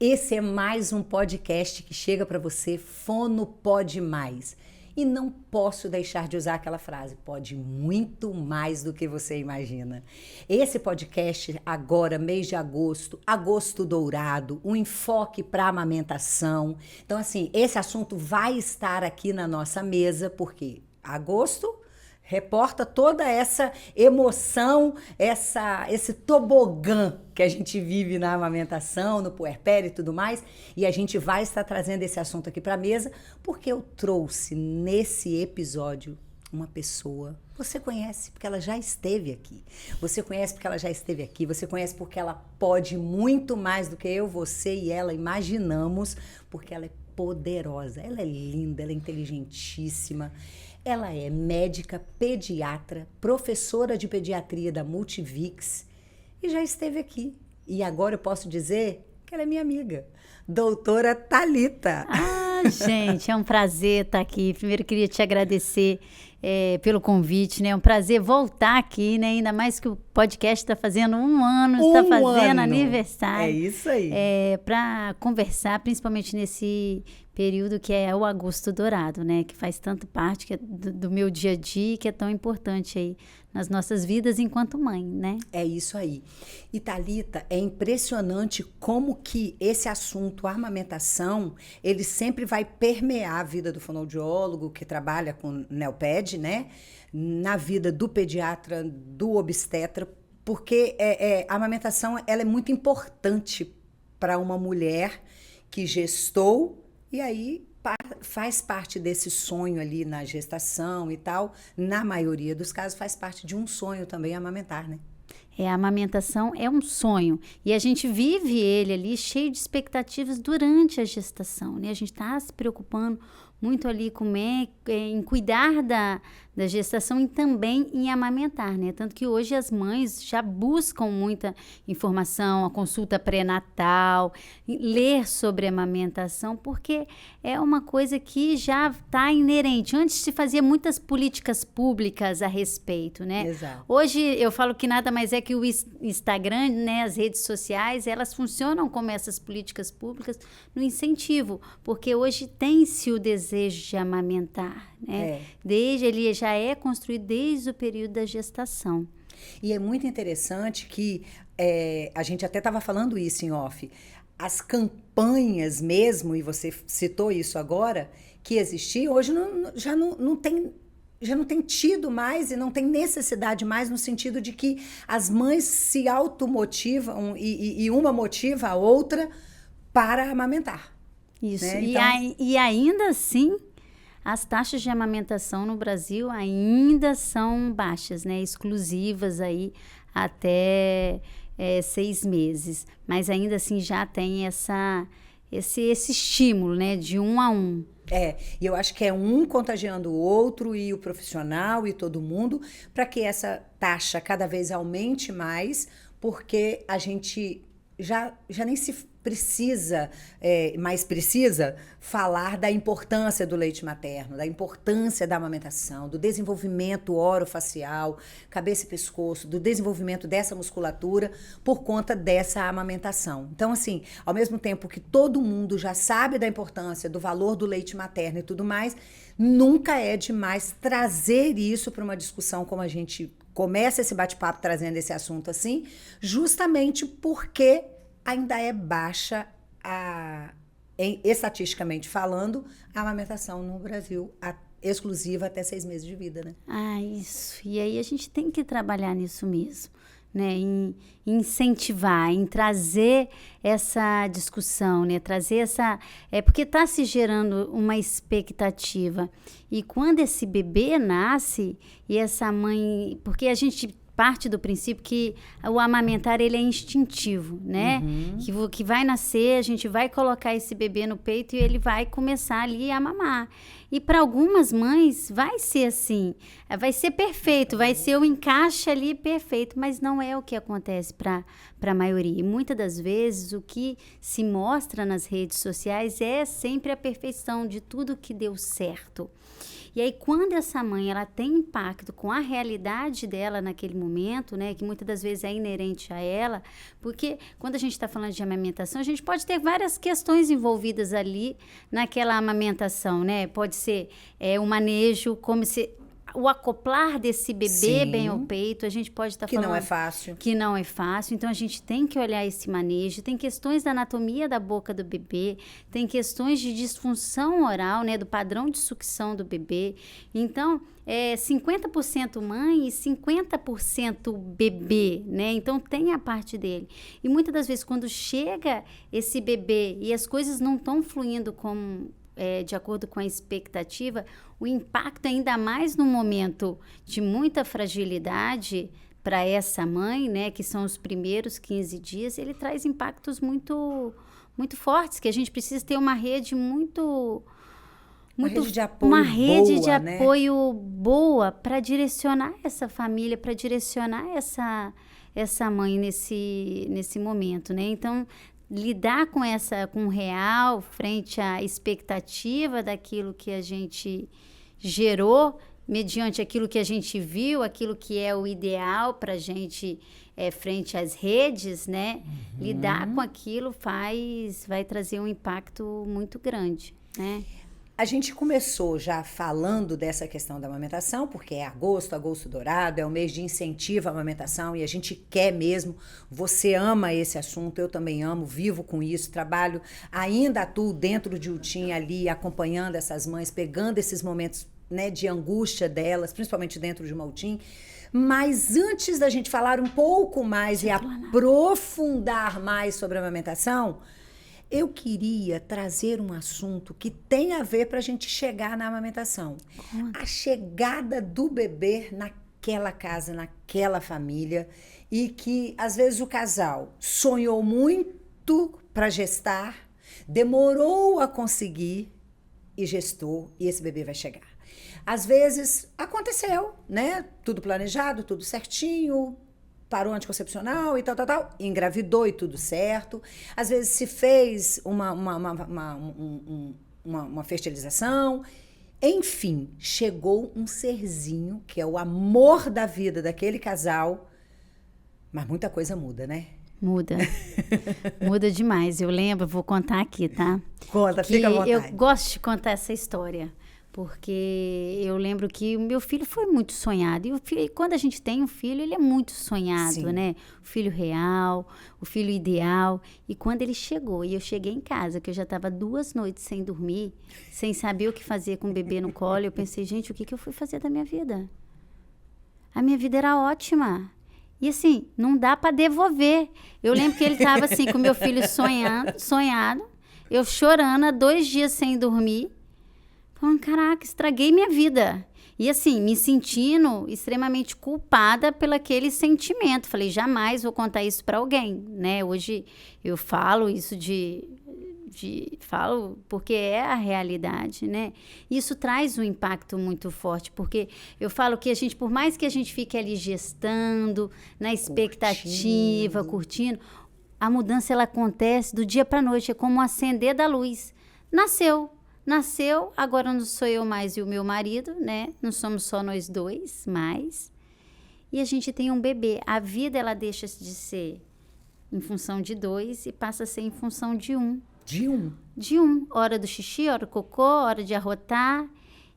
Esse é mais um podcast que chega para você, Fono Pode Mais. E não posso deixar de usar aquela frase, pode muito mais do que você imagina. Esse podcast agora, mês de agosto, agosto dourado, um enfoque para amamentação. Então, assim, esse assunto vai estar aqui na nossa mesa, porque agosto reporta toda essa emoção, esse tobogã que a gente vive na amamentação, no puerpério e tudo mais. E a gente vai estar trazendo esse assunto aqui para a mesa, porque eu trouxe nesse episódio uma pessoa. Você conhece porque ela já esteve aqui. Você conhece porque ela já esteve aqui. Você conhece porque ela pode muito mais do que eu, você e ela imaginamos, porque ela é poderosa, ela é linda, ela é inteligentíssima. Ela é médica, pediatra, professora de pediatria da Multivix e já esteve aqui. E agora eu posso dizer que ela é minha amiga, doutora Thalita. Gente, é um prazer estar aqui. Primeiro queria te agradecer pelo convite, né? É um prazer voltar aqui, né? Ainda mais que o podcast está fazendo 1 ano, está fazendo aniversário. É isso aí. Para conversar, principalmente nesse período que é o agosto dourado, né? Que faz tanto parte do meu dia a dia, que é tão importante aí nas nossas vidas enquanto mãe, né? É isso aí. E Thalita, é impressionante como que esse assunto, a amamentação, ele sempre vai permear a vida do fonoaudiólogo que trabalha com neoped, né? Na vida do pediatra, do obstetra, porque a amamentação ela é muito importante para uma mulher que gestou e aí faz parte desse sonho ali na gestação e tal. Na maioria dos casos faz parte de um sonho também amamentar, né? A amamentação é um sonho e a gente vive ele ali cheio de expectativas durante a gestação, né? A gente está se preocupando muito ali em cuidar da gestação e também em amamentar, né? Tanto que hoje as mães já buscam muita informação, a consulta pré-natal, ler sobre amamentação, porque é uma coisa que já está inerente. Antes se fazia muitas políticas públicas a respeito, né? Exato. Hoje eu falo que nada mais é que o Instagram, né? As redes sociais, elas funcionam como essas políticas públicas no incentivo, porque hoje tem-se o desejo de amamentar, né? Ele já é construído desde o período da gestação. E é muito interessante que a gente até estava falando isso em off, as campanhas mesmo, e você citou isso agora, que existiam, hoje já não tem tido mais e não tem necessidade mais no sentido de que as mães se automotivam e uma motiva a outra para amamentar. Isso, né? E ainda assim, as taxas de amamentação no Brasil ainda são baixas, né? Exclusivas aí até 6 meses. Mas ainda assim já tem esse estímulo, né? De 1 a 1. E eu acho que é um contagiando o outro e o profissional e todo mundo para que essa taxa cada vez aumente mais, porque a gente já nem se precisa falar da importância do leite materno, da importância da amamentação, do desenvolvimento orofacial, cabeça e pescoço, do desenvolvimento dessa musculatura por conta dessa amamentação. Então, assim, ao mesmo tempo que todo mundo já sabe da importância, do valor do leite materno e tudo mais, nunca é demais trazer isso para uma discussão como a gente começa esse bate-papo trazendo esse assunto assim, justamente porque ainda é baixa, estatisticamente falando, a amamentação no Brasil, exclusiva até 6 meses de vida, né? Isso. E aí a gente tem que trabalhar nisso mesmo, né? Em incentivar, em trazer essa discussão, né? Trazer essa... porque está se gerando uma expectativa. E quando esse bebê nasce e essa mãe... Porque a gente parte do princípio que o amamentar ele é instintivo, né? Que vai nascer, a gente vai colocar esse bebê no peito e ele vai começar ali a mamar. E para algumas mães vai ser assim, vai ser perfeito, vai ser o encaixe ali perfeito, mas não é o que acontece para a maioria. E muitas das vezes o que se mostra nas redes sociais é sempre a perfeição de tudo que deu certo. E aí, quando essa mãe ela tem impacto com a realidade dela naquele momento, né, que muitas das vezes é inerente a ela, porque quando a gente está falando de amamentação, a gente pode ter várias questões envolvidas ali naquela amamentação, né? Pode ser o manejo, como se o acoplar desse bebê Sim. bem ao peito, a gente pode estar Que falando não é fácil. que não é fácil, então a gente tem que olhar esse manejo, tem questões da anatomia da boca do bebê, tem questões de disfunção oral, né, do padrão de sucção do bebê, então 50% mãe e 50% bebê, né, então tem a parte dele, e muitas das vezes quando chega esse bebê e as coisas não estão fluindo como de acordo com a expectativa, o impacto ainda mais no momento de muita fragilidade para essa mãe, né, que são os primeiros 15 dias, ele traz impactos muito, muito fortes, que a gente precisa ter uma rede Uma rede de apoio uma rede de boa, né? apoio boa para direcionar essa família, para direcionar essa mãe nesse momento, né? Então, lidar com o real frente à expectativa daquilo que a gente gerou, mediante aquilo que a gente viu, aquilo que é o ideal para a gente frente às redes, né? Lidar com aquilo vai trazer um impacto muito grande, né? A gente começou já falando dessa questão da amamentação, porque é agosto dourado, é o mês de incentivo à amamentação e a gente quer mesmo. Você ama esse assunto, eu também amo, vivo com isso, trabalho, ainda atuo dentro de UTIM ali, acompanhando essas mães, pegando esses momentos, né, de angústia delas, principalmente dentro de uma UTIM. Mas antes da gente falar um pouco mais e aprofundar mais sobre a amamentação, eu queria trazer um assunto que tem a ver para a gente chegar na amamentação. A chegada do bebê naquela casa, naquela família, e que, às vezes, o casal sonhou muito para gestar, demorou a conseguir e gestou, e esse bebê vai chegar. Às vezes, aconteceu, né? Tudo planejado, tudo certinho, parou o anticoncepcional e tal, engravidou e tudo certo. Às vezes se fez uma fertilização. Enfim, chegou um serzinho, que é o amor da vida daquele casal, mas muita coisa muda, né? Muda. Muda demais. Eu lembro, vou contar aqui, tá? Conta, fica à vontade. Eu gosto de contar essa história, porque eu lembro que o meu filho foi muito sonhado. E quando a gente tem um filho, ele é muito sonhado, Sim. né? O filho real, o filho ideal. E quando ele chegou, e eu cheguei em casa, que eu já estava 2 noites sem dormir, sem saber o que fazer com o bebê no colo, eu pensei, gente, o que eu fui fazer da minha vida? A minha vida era ótima. E assim, não dá para devolver. Eu lembro que ele estava assim, com o meu filho sonhado, eu chorando há 2 dias sem dormir, falando, caraca, estraguei minha vida. E assim, me sentindo extremamente culpada pelo aquele sentimento. Falei, jamais vou contar isso para alguém, né? Hoje eu falo isso falo porque é a realidade, né? Isso traz um impacto muito forte, porque eu falo que a gente, por mais que a gente fique ali gestando, na expectativa, curtindo, a mudança ela acontece do dia para a noite, é como o acender da luz. Nasceu, agora não sou eu mais e o meu marido, né? Não somos só nós dois mais. E a gente tem um bebê. A vida, ela deixa de ser em função de 2 e passa a ser em função de 1. De um. Hora do xixi, hora do cocô, hora de arrotar.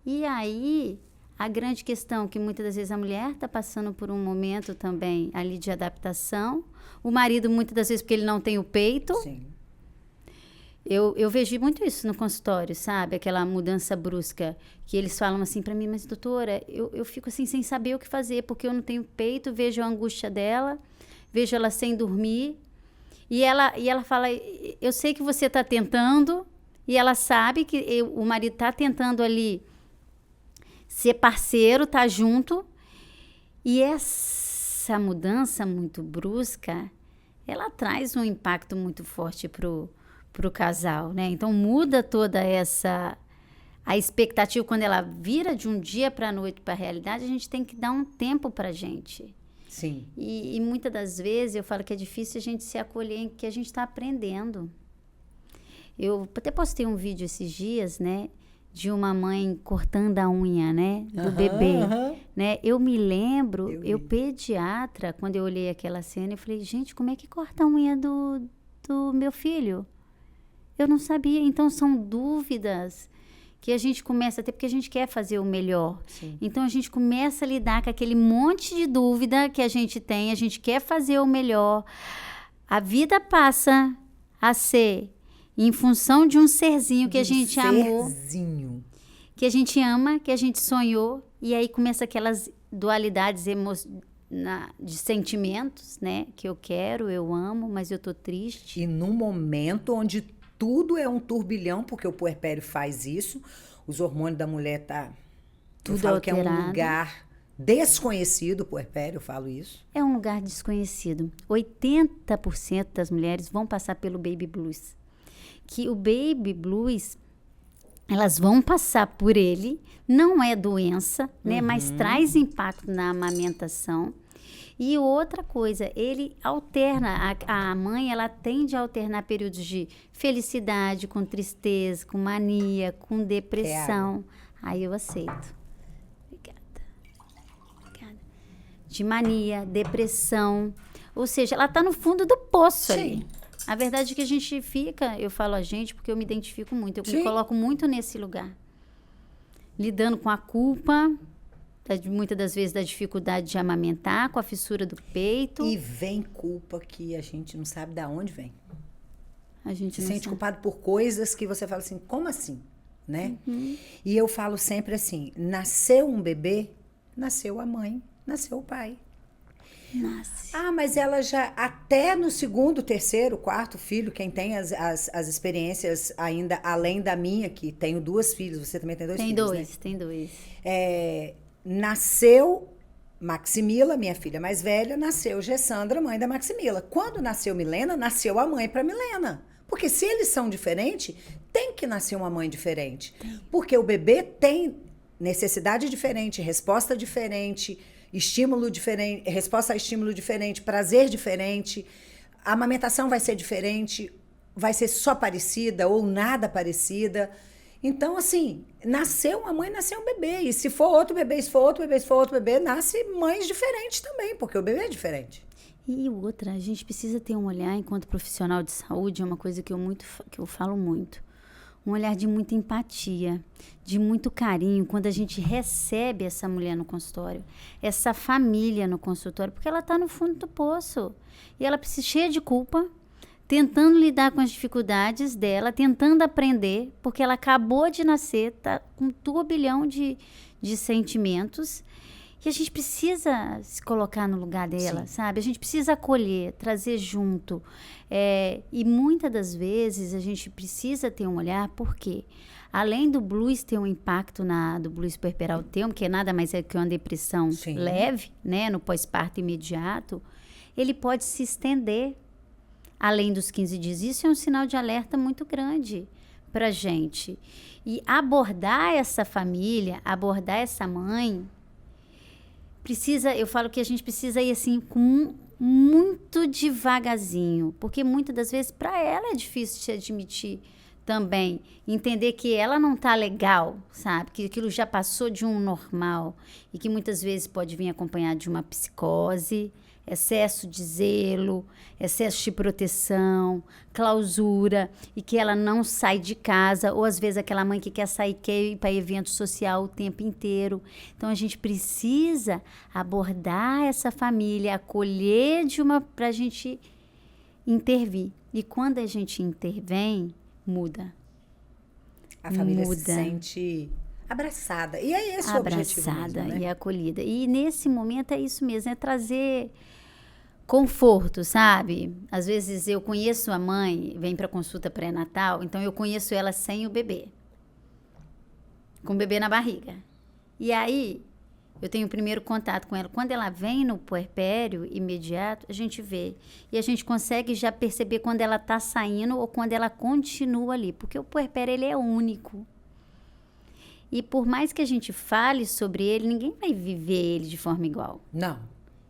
E aí, a grande questão que muitas das vezes a mulher está passando por um momento também ali de adaptação. O marido, muitas das vezes, porque ele não tem o peito. Sim. Eu vejo muito isso no consultório, sabe? Aquela mudança brusca, que eles falam assim para mim, mas doutora, eu fico assim sem saber o que fazer, porque eu não tenho peito, vejo a angústia dela, vejo ela sem dormir, e ela fala, eu sei que você está tentando, e ela sabe que o marido está tentando ali ser parceiro, tá junto, e essa mudança muito brusca, ela traz um impacto muito forte pro casal, né? Então muda toda a expectativa. Quando ela vira de um dia para a noite para a realidade, a gente tem que dar um tempo para a gente. Sim. E muitas das vezes eu falo que é difícil a gente se acolher em que a gente está aprendendo. Eu até postei um vídeo esses dias, né? De uma mãe cortando a unha, né? Do bebê. né? Eu me lembro, eu vi. pediatra, quando eu olhei aquela cena, eu falei, gente, como é que corta a unha do meu filho? Eu não sabia. Então, são dúvidas que a gente começa a ter, porque a gente quer fazer o melhor. Sim. Então, a gente começa a lidar com aquele monte de dúvida que a gente tem, a gente quer fazer o melhor. A vida passa a ser em função de um serzinho que a gente amou, Serzinho. que a gente ama, que a gente sonhou, e aí começa aquelas dualidades de sentimentos, né? Que eu quero, eu amo, mas eu tô triste. E num momento onde tudo é um turbilhão, porque o puerpério faz isso, os hormônios da mulher tá... Tudo eu falo que é um alterado. lugar desconhecido, o puerpério, eu falo isso. É um lugar desconhecido. 80% das mulheres vão passar pelo baby blues. Que o baby blues, elas vão passar por ele, não é doença, né? Mas traz impacto na amamentação. E outra coisa, ele alterna, a mãe, ela tende a alternar períodos de felicidade, com tristeza, com mania, com depressão. Aí eu aceito. Obrigada. De mania, depressão. Ou seja, ela está no fundo do poço ali. A verdade é que a gente fica, eu falo a gente porque eu me identifico muito, eu me coloco muito nesse lugar. Lidando com a culpa, muitas das vezes da dificuldade de amamentar, com a fissura do peito. E vem culpa que a gente não sabe de onde vem. A gente Se não sente sabe. culpado por coisas que você fala assim, como assim? Né? E eu falo sempre assim, nasceu um bebê, nasceu a mãe, nasceu o pai. Nasce. Ah, mas ela já, até no segundo, terceiro, quarto filho, quem tem as experiências ainda além da minha, que tenho 2 filhos, você também tem 2 filhos, né? Tem dois. Nasceu Maximila, minha filha mais velha, nasceu Gessandra, mãe da Maximila. Quando nasceu Milena, nasceu a mãe para Milena. Porque se eles são diferentes, tem que nascer uma mãe diferente. Porque o bebê tem necessidade diferente, resposta diferente, estímulo diferente, resposta a estímulo diferente, prazer diferente. A amamentação vai ser diferente, vai ser só parecida ou nada parecida. Então, assim, nasceu uma mãe, nasceu um bebê. E se for outro bebê, se for outro bebê, se for outro bebê, nasce mães diferentes também, porque o bebê é diferente. E outra, a gente precisa ter um olhar, enquanto profissional de saúde, é uma coisa que eu falo muito. Um olhar de muita empatia, de muito carinho, quando a gente recebe essa mulher no consultório, essa família no consultório, porque ela está no fundo do poço. E ela precisa, cheia de culpa, tentando lidar com as dificuldades dela, tentando aprender, porque ela acabou de nascer, está com um turbilhão de sentimentos. E a gente precisa se colocar no lugar dela, sabe? A gente precisa acolher, trazer junto. E muitas das vezes a gente precisa ter um olhar, porque além do blues ter um impacto do blues puerperal ter, que nada mais é que uma depressão leve, né? No pós-parto imediato, ele pode se estender além dos 15 dias. Isso é um sinal de alerta muito grande pra gente. E abordar essa família, abordar essa mãe, eu falo que a gente precisa ir assim com muito devagarzinho, porque muitas das vezes para ela é difícil se admitir também, entender que ela não tá legal, sabe? Que aquilo já passou de um normal e que muitas vezes pode vir acompanhado de uma psicose, excesso de zelo, excesso de proteção, clausura, e que ela não sai de casa, ou às vezes aquela mãe que quer sair, quer ir para evento social o tempo inteiro. Então a gente precisa abordar essa família, acolher para a gente intervir. E quando a gente intervém, muda. A família se sente abraçada. E é esse o objetivo mesmo, abraçada né? e acolhida. E nesse momento é isso mesmo, é trazer conforto, sabe? Às vezes eu conheço a mãe, vem para consulta pré-natal, então eu conheço ela sem o bebê, com o bebê na barriga. E aí eu tenho o primeiro contato com ela. Quando ela vem no puerpério imediato, a gente vê. E a gente consegue já perceber quando ela está saindo ou quando ela continua ali. Porque o puerpério, ele é único. E por mais que a gente fale sobre ele, ninguém vai viver ele de forma igual. Não.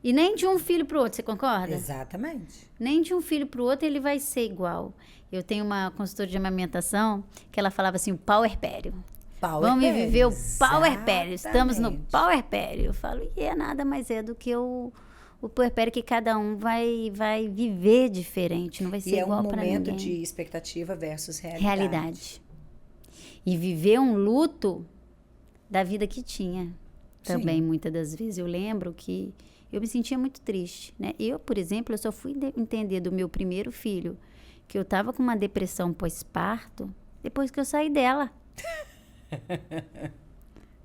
E nem de um filho para o outro, você concorda? Exatamente. Nem de um filho para o outro ele vai ser igual. Eu tenho uma consultora de amamentação que ela falava assim, o puerpério. Vamos viver o Power Pério. Estamos no Exatamente. Power Pério. Eu falo, e é nada mais é do que o puerpério que cada um vai viver diferente, não vai ser E é um igual para momento ninguém. de expectativa versus Realidade. E viver um luto da vida que tinha. Também, muitas das vezes. Eu lembro que eu me sentia muito triste, né? Eu, por exemplo, eu só fui entender do meu primeiro filho que eu estava com uma depressão pós-parto depois que eu saí dela.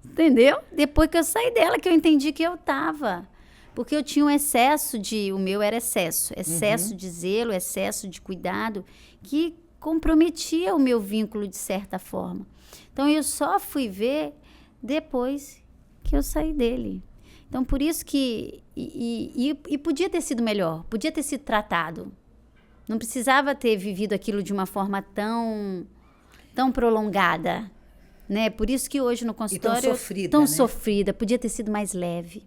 Entendeu? Depois que eu saí dela, que eu entendi que eu estava. Porque eu tinha um excesso o meu era excesso de zelo, excesso de cuidado, que comprometia o meu vínculo de certa forma. Então, eu só fui ver depois que eu saí dele. Então, por isso que... E podia ter sido melhor, podia ter sido tratado. Não precisava ter vivido aquilo de uma forma tão prolongada, né? Por isso que hoje no consultório... tão sofrida, né? sofrida, podia ter sido mais leve.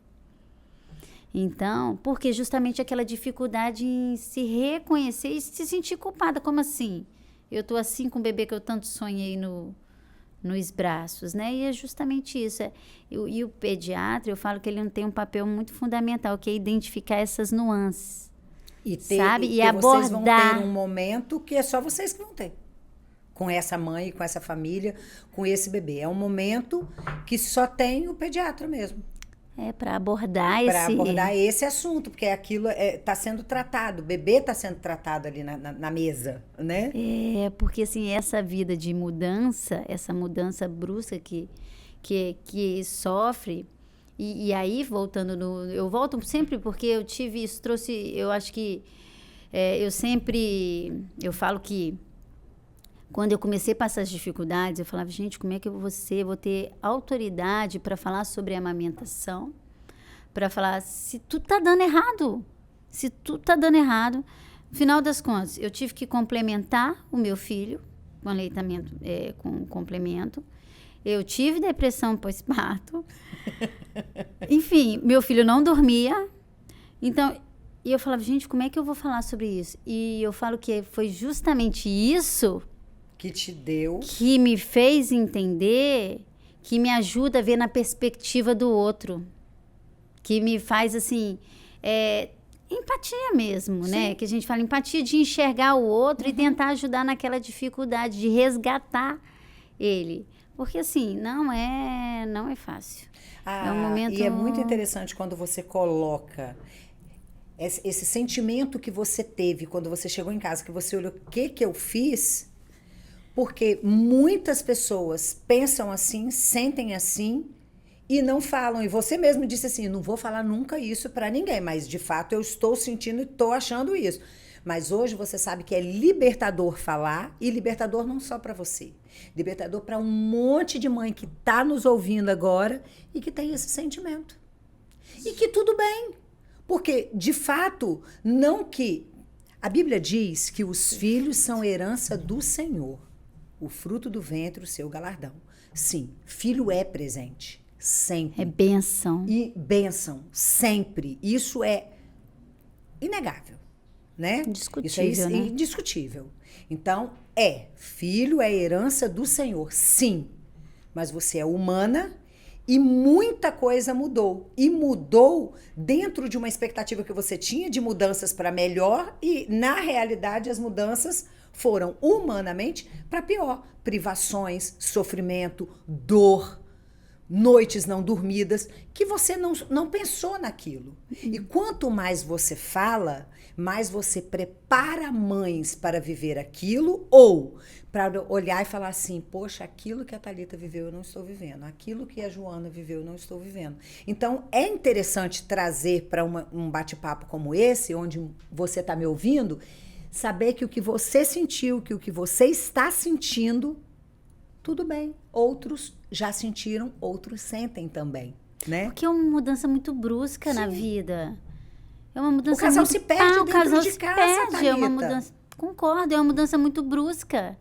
Então, porque justamente aquela dificuldade em se reconhecer e se sentir culpada. Como assim? Eu tô assim com o bebê que eu tanto sonhei nos braços, né? E é justamente isso. E o pediatra, eu falo que ele não tem um papel muito fundamental, que é identificar essas nuances. Sabe? E vocês vão abordar. ter um momento que é só vocês que vão ter. Com essa mãe, com essa família, com esse bebê. É um momento que só tem o pediatra mesmo. Para abordar Para abordar esse assunto, porque aquilo está sendo tratado, o bebê está sendo tratado ali na mesa, né? Porque assim, essa vida de mudança, essa mudança brusca que sofre, e aí voltando eu volto sempre porque eu tive isso, eu acho que eu falo que quando eu comecei a passar as dificuldades, eu falava, gente, como é que eu vou ter autoridade para falar sobre a amamentação? Para falar se tudo tá dando errado. Se tudo tá dando errado. No final das contas, eu tive que complementar o meu filho com aleitamento, com complemento. Eu tive depressão pós-parto. Enfim, meu filho não dormia. Então, e eu falava, gente, como é que eu vou falar sobre isso? E eu falo que foi justamente isso que te deu, que me fez entender, que me ajuda a ver na perspectiva do outro, que me faz assim, empatia mesmo, né? Que a gente fala empatia de enxergar o outro e tentar ajudar naquela dificuldade de resgatar ele, porque assim não é fácil. É um momento... E é muito interessante quando você coloca esse sentimento que você teve quando você chegou em casa, que você olhou o que eu fiz. Porque muitas pessoas pensam assim, sentem assim e não falam. E você mesmo disse assim, não vou falar nunca isso para ninguém, mas de fato eu estou sentindo e estou achando isso. Mas hoje você sabe que é libertador falar, e libertador não só para você. Libertador para um monte de mãe que está nos ouvindo agora e que tem esse sentimento. E que tudo bem. Porque, de fato, não que... A Bíblia diz que os filhos são herança do Senhor. O fruto do ventre, o seu galardão. Sim, filho é presente, sempre. É bênção. E bênção, sempre. Isso é inegável, né? Indiscutível, Isso é né? indiscutível. Então, filho é herança do Senhor, sim. Mas você é humana e muita coisa mudou. E mudou dentro de uma expectativa que você tinha de mudanças para melhor e, na realidade, as mudanças foram humanamente para pior. Privações, sofrimento, dor, noites não dormidas, que você não pensou naquilo. E quanto mais você fala, mais você prepara mães para viver aquilo, ou para olhar e falar assim, poxa, aquilo que a Thalita viveu eu não estou vivendo, aquilo que a Joana viveu eu não estou vivendo. Então, é interessante trazer para um bate-papo como esse, onde você está me ouvindo, saber que o que você sentiu, que o que você está sentindo, tudo bem. Outros já sentiram, outros sentem também, né? Porque é uma mudança muito brusca na vida. É uma mudança o casal muito... se perde dentro o casal de se casa, perde, Thalita. é uma mudança... Concordo, é uma mudança muito brusca.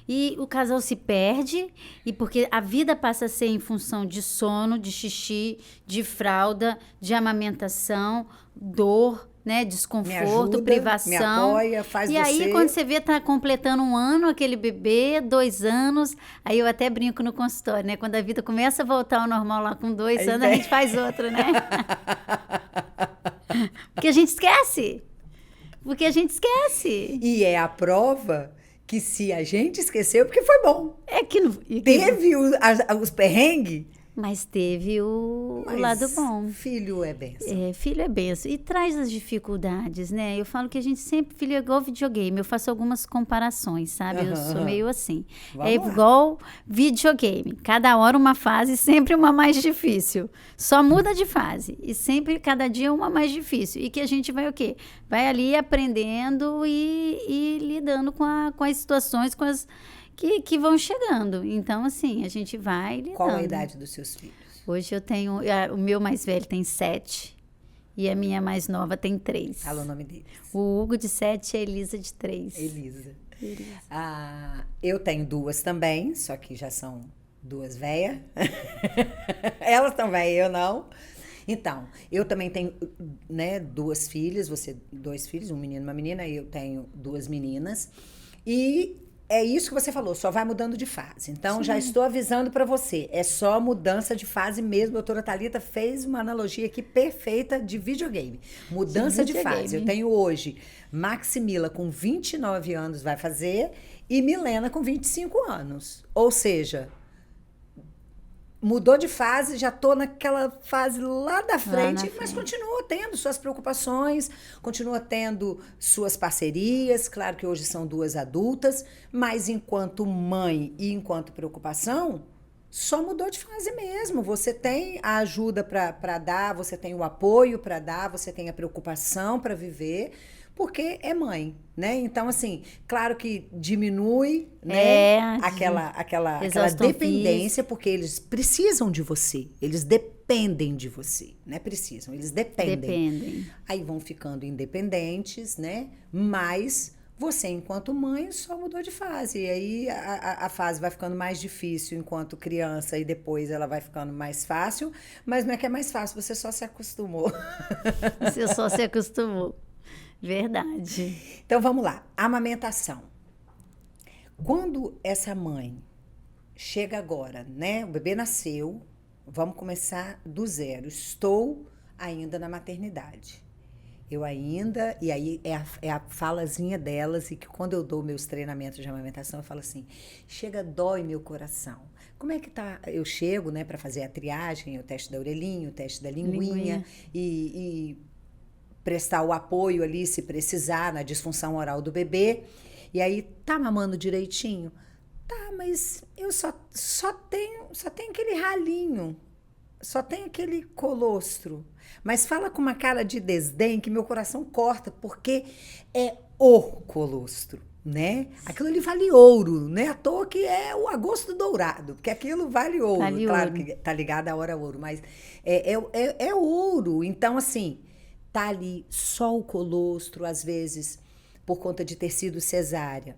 E o casal se perde, e porque a vida passa a ser em função de sono, de xixi, de fralda, de amamentação, dor, né, Me desconforto, ajuda, privação. me apoia, faz E você. aí, quando você vê, tá completando 1 ano aquele bebê, 2 anos, aí eu até brinco no consultório, né? Quando a vida começa a voltar ao normal lá com 2 Aí anos, a vem. gente faz outro, né? Porque a gente esquece. Porque a gente esquece. E é a prova que se a gente esqueceu, porque foi bom. É que não. Teve os perrengues, Mas teve o mas lado bom. filho é benção. É, filho é benção. E traz as dificuldades, né? Eu falo que a gente sempre, filho é igual videogame. Eu faço algumas comparações, sabe? Eu sou meio assim. Vamos É lá. igual videogame. Cada hora uma fase, sempre uma mais difícil. Só muda de fase. E sempre, cada dia, uma mais difícil. E que a gente vai o quê? Vai ali aprendendo e lidando com as situações, com as que vão chegando. Então, assim, a gente vai lidando. Qual a idade dos seus filhos? Hoje eu tenho. O meu mais velho tem 7 e a minha mais nova tem 3. Fala o nome deles. O Hugo de 7 e a Elisa de 3. Elisa. Eu tenho 2 também, só que já são 2 véias. Elas estão velhas, eu não. Então, eu também tenho, né, 2 filhas, você 2 filhos, um menino e uma menina, e eu tenho 2 meninas. E é isso que você falou, só vai mudando de fase. Então, já estou avisando para você, é só mudança de fase mesmo. A doutora Thalita fez uma analogia aqui perfeita de videogame. Mudança de fase. Eu tenho hoje Maximila com 29 anos vai fazer e Milena com 25 anos. Ou seja, mudou de fase, já estou naquela fase lá da frente, mas continua tendo suas preocupações, continua tendo suas parcerias. Claro que hoje são 2 adultas, mas enquanto mãe e enquanto preocupação, só mudou de fase mesmo. Você tem a ajuda para dar, você tem o apoio para dar, você tem a preocupação para viver, porque é mãe, né? Então, assim, claro que diminui, né, aquela dependência, porque eles precisam de você, eles dependem de você, né? Precisam, eles dependem. Aí vão ficando independentes, né? Mas você, enquanto mãe, só mudou de fase. E aí a fase vai ficando mais difícil enquanto criança e depois ela vai ficando mais fácil. Mas não é que é mais fácil, você só se acostumou. Você só se acostumou. Verdade. Então, vamos lá. Amamentação. Quando essa mãe chega agora, né? O bebê nasceu, vamos começar do zero. Estou ainda na maternidade. Eu ainda, e aí é a falazinha delas, e que quando eu dou meus treinamentos de amamentação, eu falo assim, chega, dói meu coração. Como é que tá? Eu chego, né, para fazer a triagem, o teste da orelhinha, o teste da linguinha. E prestar o apoio ali, se precisar, na disfunção oral do bebê. E aí, tá mamando direitinho? Tá, mas eu só tenho aquele ralinho, só tenho aquele colostro. Mas fala com uma cara de desdém que meu coração corta, porque é o colostro, né? Aquilo ali vale ouro, né? À toa que é o agosto dourado, porque aquilo vale ouro. Claro que tá ligado à hora ouro, mas é ouro. Então, assim, tá ali só o colostro, às vezes, por conta de ter sido cesárea,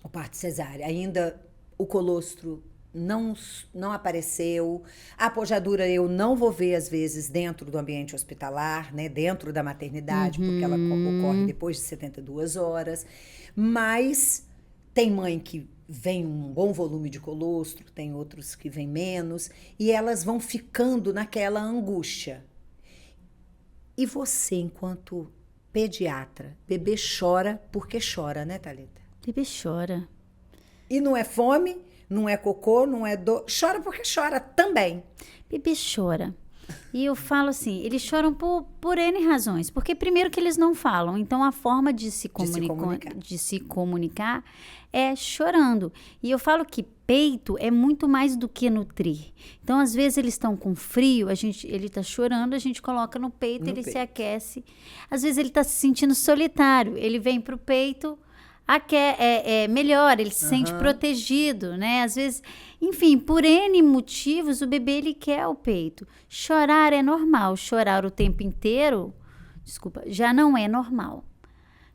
o parto cesárea, ainda o colostro não apareceu. A pojadura eu não vou ver, às vezes, dentro do ambiente hospitalar, né? Dentro da maternidade, porque ela ocorre depois de 72 horas. Mas tem mãe que vem um bom volume de colostro, tem outros que vem menos, e elas vão ficando naquela angústia. E você, enquanto pediatra, bebê chora porque chora, né, Thalita? Bebê chora. E não é fome, não é cocô, não é dor. Chora porque chora também. Bebê chora. E eu falo assim, eles choram por N razões. Porque primeiro que eles não falam. Então, a forma de se comunicar é chorando. E eu falo que peito é muito mais do que nutrir. Então, às vezes, eles estão com frio, ele está chorando, a gente coloca no peito, ele se aquece. Às vezes, ele está se sentindo solitário. Ele vem para o peito, melhor, ele se sente protegido, né? Às vezes, enfim, por N motivos, o bebê, ele quer o peito. Chorar é normal. Chorar o tempo inteiro, já não é normal.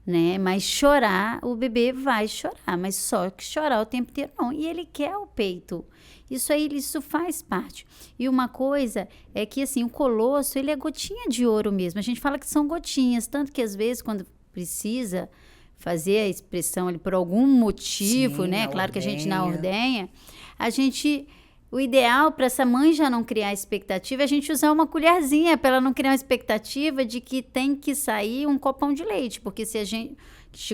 né? Mas chorar, o bebê vai chorar, mas só que chorar o tempo inteiro não. E ele quer o peito. Isso faz parte. E uma coisa é que, assim, o colosso, ele é gotinha de ouro mesmo. A gente fala que são gotinhas, tanto que às vezes quando precisa fazer a expressão ali por algum motivo, Sim, né? na Claro que a gente na ordenha. ordenha, o ideal para essa mãe já não criar expectativa é a gente usar uma colherzinha para ela não criar uma expectativa de que tem que sair um copão de leite, porque se a gente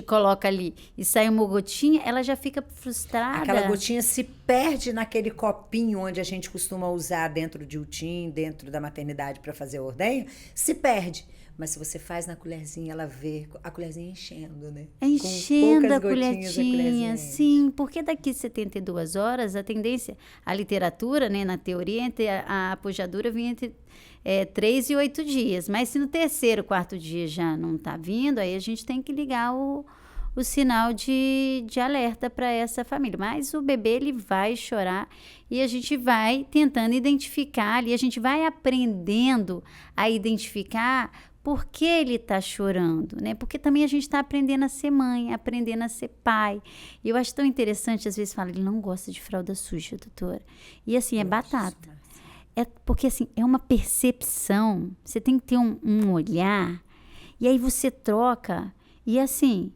coloca ali e sai uma gotinha, ela já fica frustrada. Aquela gotinha se perde naquele copinho onde a gente costuma usar dentro de UTIM, dentro da maternidade para fazer a ordenha, se perde. Mas se você faz na colherzinha, ela vê a colherzinha enchendo, né? Enchendo a colherzinha, colherzinha, sim, porque daqui 72 horas a tendência, a literatura, né, na teoria, entre a pujadura vinha entre 3 e 8 dias, mas se no terceiro, quarto dia já não está vindo, aí a gente tem que ligar o sinal de alerta para essa família. Mas o bebê, ele vai chorar e a gente vai tentando identificar ali, a gente vai aprendendo a identificar por que ele está chorando, né? Porque também a gente está aprendendo a ser mãe, aprendendo a ser pai. E eu acho tão interessante, às vezes fala, ele não gosta de fralda suja, doutora. E assim, é batata. É porque assim, é uma percepção. Você tem que ter um olhar. E aí você troca. E assim,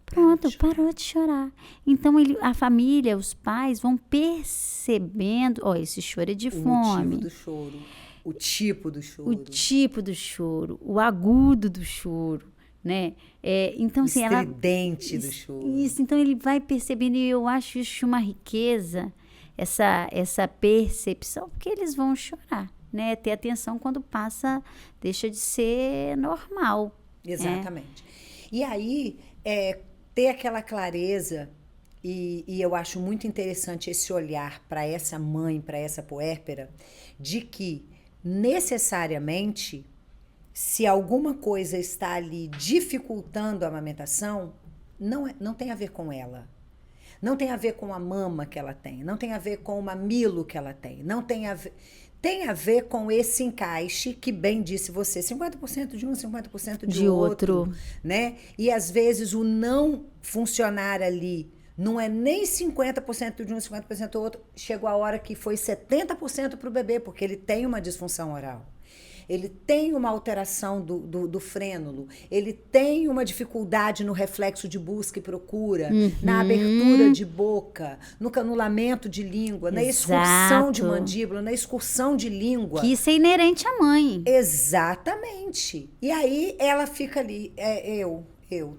pronto, parou de chorar. Então, a família, os pais vão percebendo. Ó, esse choro é de fome. O motivo do choro. O tipo do choro. O tipo do choro, o agudo do choro, né? Então, o assim, estridente do choro. Isso, então ele vai percebendo, e eu acho isso uma riqueza, essa percepção, porque eles vão chorar, né? Ter atenção quando passa, deixa de ser normal. Exatamente. E aí, ter aquela clareza, e eu acho muito interessante esse olhar para essa mãe, para essa puérpera, de que necessariamente, se alguma coisa está ali dificultando a amamentação, não tem a ver com ela. Não tem a ver com a mama que ela tem, não tem a ver com o mamilo que ela tem, não tem a ver... Tem a ver com esse encaixe que, bem disse você, 50% de um, 50% de outro, né? E às vezes o não funcionar ali não é nem 50% de um, 50% do outro. Chegou a hora que foi 70% para o bebê, porque ele tem uma disfunção oral. Ele tem uma alteração do frênulo, ele tem uma dificuldade no reflexo de busca e procura, na abertura de boca, no canulamento de língua, na excursão de mandíbula, na excursão de língua. Que isso é inerente à mãe. Exatamente. E aí ela fica ali,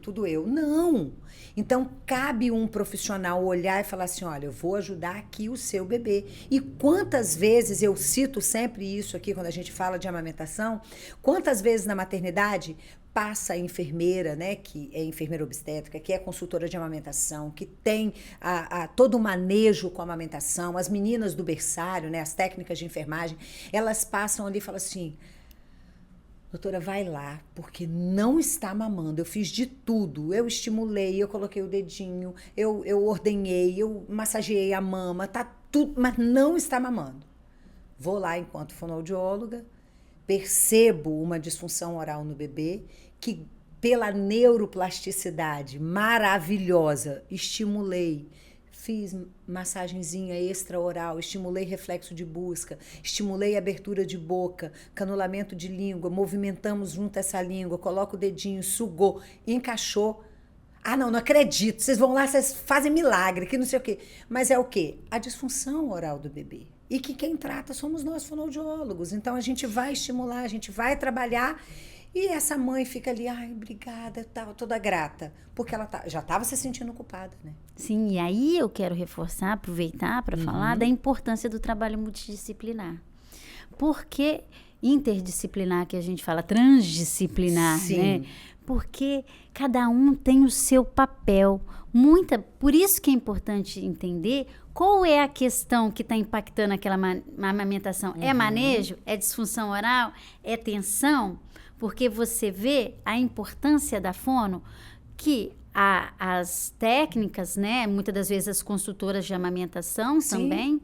tudo eu. Não! Então, cabe um profissional olhar e falar assim, olha, eu vou ajudar aqui o seu bebê. E quantas vezes, eu cito sempre isso aqui quando a gente fala de amamentação, quantas vezes na maternidade passa a enfermeira, né, que é enfermeira obstétrica, que é consultora de amamentação, que tem todo o manejo com a amamentação, as meninas do berçário, né, as técnicas de enfermagem, elas passam ali e falam assim... Doutora, vai lá, porque não está mamando. Eu fiz de tudo. Eu estimulei, eu coloquei o dedinho, eu ordenhei, eu massageei a mama, tá tudo, mas não está mamando. Vou lá enquanto fonoaudióloga, percebo uma disfunção oral no bebê, que pela neuroplasticidade maravilhosa, estimulei, fiz massagenzinha extra-oral, estimulei reflexo de busca, estimulei abertura de boca, canulamento de língua, movimentamos junto essa língua, coloca o dedinho, sugou, encaixou. Ah, não acredito, vocês vão lá, vocês fazem milagre, que não sei o quê. Mas é o quê? A disfunção oral do bebê. E que quem trata somos nós, fonoaudiólogos. Então, a gente vai estimular, a gente vai trabalhar... E essa mãe fica ali, ai, obrigada, tal, toda grata, porque ela já estava se sentindo culpada, né? Sim, e aí eu quero reforçar, aproveitar para falar da importância do trabalho multidisciplinar. Porque interdisciplinar, que a gente fala, transdisciplinar, né? Porque cada um tem o seu papel. Por isso que é importante entender qual é a questão que está impactando aquela amamentação. É manejo? É disfunção oral? É tensão? Porque você vê a importância da fono, que as técnicas, né, muitas das vezes as consultoras de amamentação também,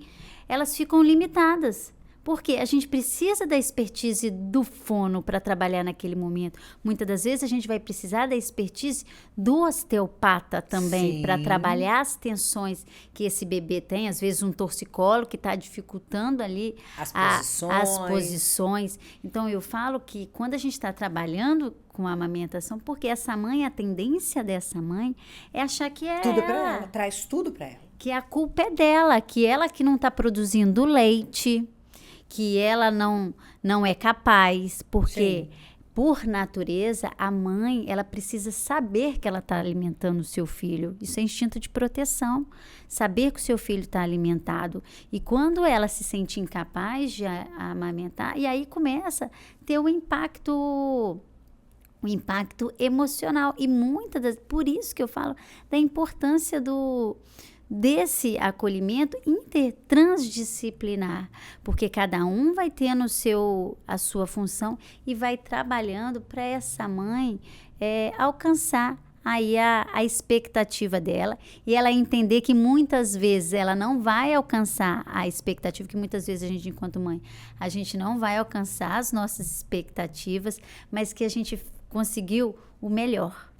elas ficam limitadas. Porque a gente precisa da expertise do fono para trabalhar naquele momento. Muitas das vezes a gente vai precisar da expertise do osteopata também para trabalhar as tensões que esse bebê tem. Às vezes um torcicolo que está dificultando ali as posições. Então eu falo que quando a gente está trabalhando com a amamentação, porque essa mãe, a tendência dessa mãe é achar que é tudo para ela, traz tudo para ela. Que a culpa é dela, que ela que não está produzindo leite, que ela não é capaz, porque por natureza a mãe ela precisa saber que ela está alimentando o seu filho. Isso é instinto de proteção, saber que o seu filho está alimentado. E quando ela se sente incapaz de amamentar, e aí começa a ter o impacto emocional. E por isso que eu falo da importância desse acolhimento intertransdisciplinar, porque cada um vai tendo a sua função e vai trabalhando para essa mãe alcançar aí a expectativa dela, e ela entender que muitas vezes ela não vai alcançar a expectativa, que muitas vezes a gente, enquanto mãe, a gente não vai alcançar as nossas expectativas, mas que a gente conseguiu o melhor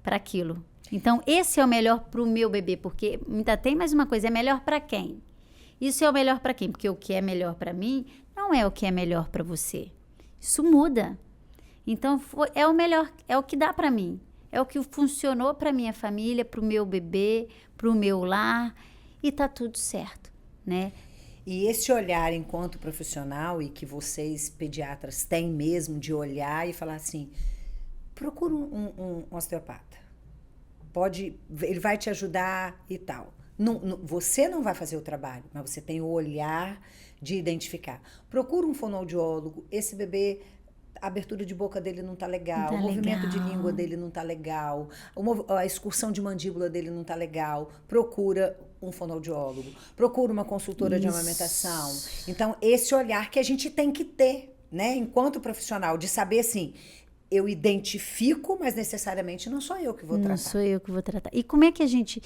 para aquilo. Então, esse é o melhor para o meu bebê, porque ainda tem mais uma coisa, é melhor para quem? Isso é o melhor para quem? Porque o que é melhor para mim não é o que é melhor para você. Isso muda. Então, é o melhor, é o que dá para mim. É o que funcionou para minha família, para o meu bebê, para o meu lar, e tá tudo certo, né? E esse olhar enquanto profissional, e que vocês pediatras têm mesmo, de olhar e falar assim, procura um osteopata. Ele vai te ajudar e tal. Você não vai fazer o trabalho, mas você tem o olhar de identificar. Procura um fonoaudiólogo, esse bebê, a abertura de boca dele não tá legal, o movimento de língua dele não tá legal, a excursão de mandíbula dele não tá legal. Procura um fonoaudiólogo, procura uma consultora de amamentação. Então, esse olhar que a gente tem que ter, né, enquanto profissional, de saber assim, eu identifico, mas necessariamente não sou eu que vou tratar. Não sou eu que vou tratar. E como é que a gente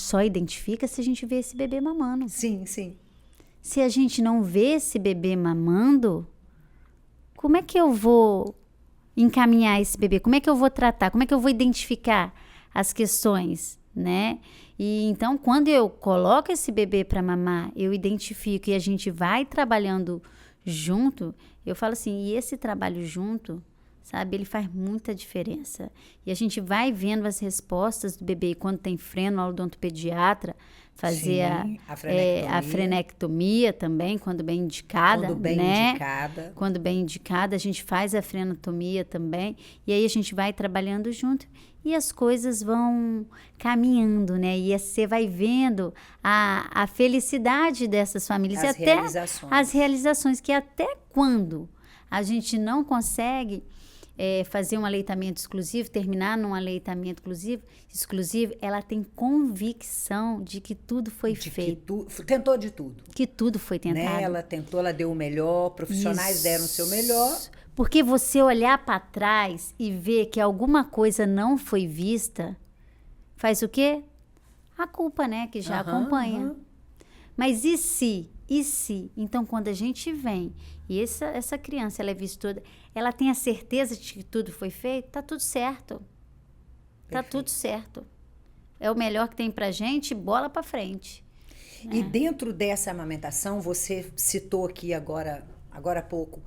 só identifica se a gente vê esse bebê mamando. Sim, sim. Se a gente não vê esse bebê mamando, como é que eu vou encaminhar esse bebê? Como é que eu vou tratar? Como é que eu vou identificar as questões, né? E então, quando eu coloco esse bebê para mamar, eu identifico e a gente vai trabalhando junto, eu falo assim, e esse trabalho junto, sabe, ele faz muita diferença. E a gente vai vendo as respostas do bebê. E quando tem freno, o odontopediatra fazer a frenectomia também, quando bem indicada. Quando bem indicada, a gente faz a frenotomia também. E aí a gente vai trabalhando junto e as coisas vão caminhando, né? E você vai vendo a felicidade dessas famílias. As realizações, que até quando a gente não consegue fazer um aleitamento exclusivo, terminar num aleitamento exclusivo, ela tem convicção de que tudo foi feito. Tentou de tudo. Que tudo foi tentado. Né? Ela tentou, ela deu o melhor, profissionais deram o seu melhor. Porque você olhar para trás e ver que alguma coisa não foi vista, faz o quê? A culpa, né? Que já acompanha. Mas e se? Então, quando a gente vem e essa criança, ela é vista toda, ela tem a certeza de que tudo foi feito, tá tudo certo. Tá tudo certo. É o melhor que tem pra gente, bola pra frente. E dentro dessa amamentação, você citou aqui agora há pouco,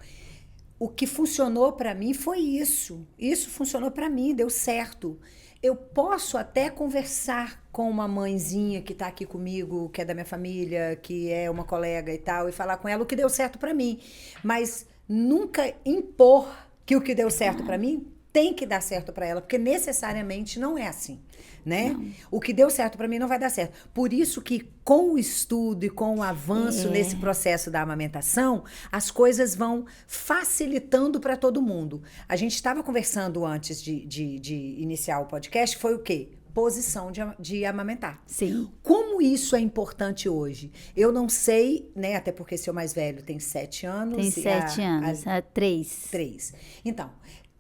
o que funcionou para mim foi isso. Isso funcionou para mim, deu certo. Eu posso até conversar com uma mãezinha que está aqui comigo, que é da minha família, que é uma colega e tal, e falar com ela o que deu certo para mim. Mas nunca impor que o que deu certo para mim tem que dar certo para ela, porque necessariamente não é assim, né? Não. O que deu certo para mim não vai dar certo. Por isso que com o estudo e com o avanço nesse processo da amamentação, as coisas vão facilitando para todo mundo. A gente estava conversando antes de iniciar o podcast, foi o quê? Posição de amamentar. Sim. Como isso é importante hoje? Eu não sei, né? Até porque seu mais velho tem 7 anos. Tem 7 anos, 3. 3. Então,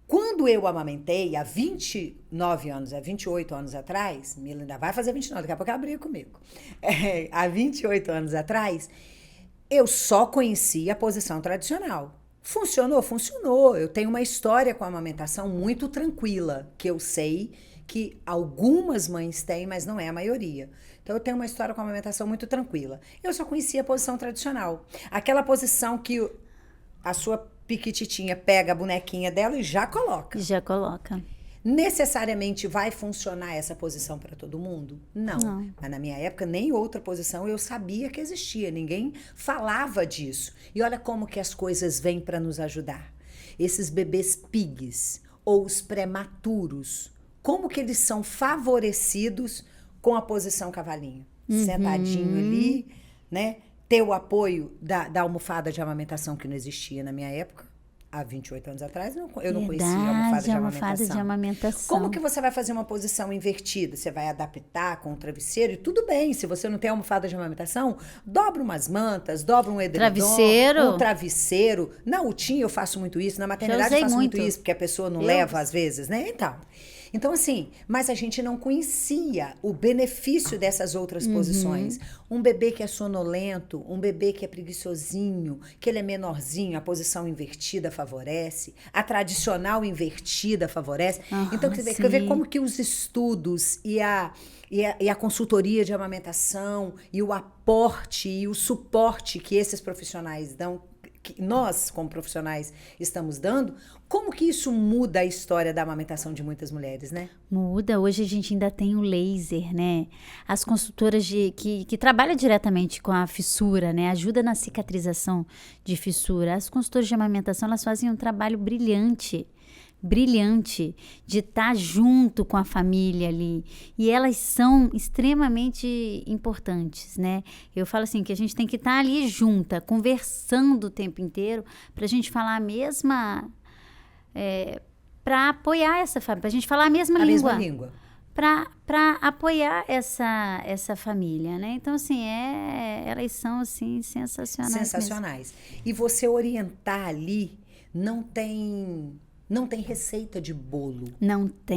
quando eu amamentei, há 28 anos atrás, Mila ainda vai fazer 29, daqui a pouco ela briga comigo. Há 28 anos atrás, Eu só conhecia a posição tradicional. Funcionou? Funcionou. Eu tenho uma história com a amamentação muito tranquila, que eu sei que algumas mães têm, mas não é a maioria. Então, eu tenho uma história com a amamentação muito tranquila. Eu só conhecia a posição tradicional. Aquela posição que a sua piquititinha pega a bonequinha dela e já coloca. Já coloca. Necessariamente vai funcionar essa posição para todo mundo? Não. Mas na minha época, nem outra posição eu sabia que existia. Ninguém falava disso. E olha como que as coisas vêm para nos ajudar. Esses bebês pigs ou os prematuros, como que eles são favorecidos com a posição cavalinho? Sentadinho ali, né? Ter o apoio da almofada de amamentação que não existia na minha época. Há 28 anos atrás, eu não conhecia a almofada de amamentação. Como que você vai fazer uma posição invertida? Você vai adaptar com o travesseiro e tudo bem. Se você não tem almofada de amamentação, dobra umas mantas, dobra um edredom. Um travesseiro. Na UTIM eu faço muito isso, na maternidade eu faço muito isso, porque a pessoa não leva às vezes, né? Então, assim, mas a gente não conhecia o benefício dessas outras posições. Um bebê que é sonolento, um bebê que é preguiçosinho, que ele é menorzinho, a posição invertida favorece, a tradicional invertida favorece. Então, quer ver como que os estudos e a consultoria de amamentação e o aporte e o suporte que esses profissionais dão, que nós, como profissionais, estamos dando, como que isso muda a história da amamentação de muitas mulheres, né? Muda. Hoje a gente ainda tem o laser, né? As consultoras que trabalham diretamente com a fissura, né? Ajuda na cicatrização de fissura. As consultoras de amamentação, elas fazem um trabalho brilhante de estar junto com a família ali. E elas são extremamente importantes, né? Eu falo assim, que a gente tem que estar ali junta, conversando o tempo inteiro, para a gente falar a mesma... para apoiar essa família, para a gente falar a mesma língua. Para apoiar essa família, né? Então, assim, elas são, assim, sensacionais. Mesmo. E você orientar ali, não tem receita de bolo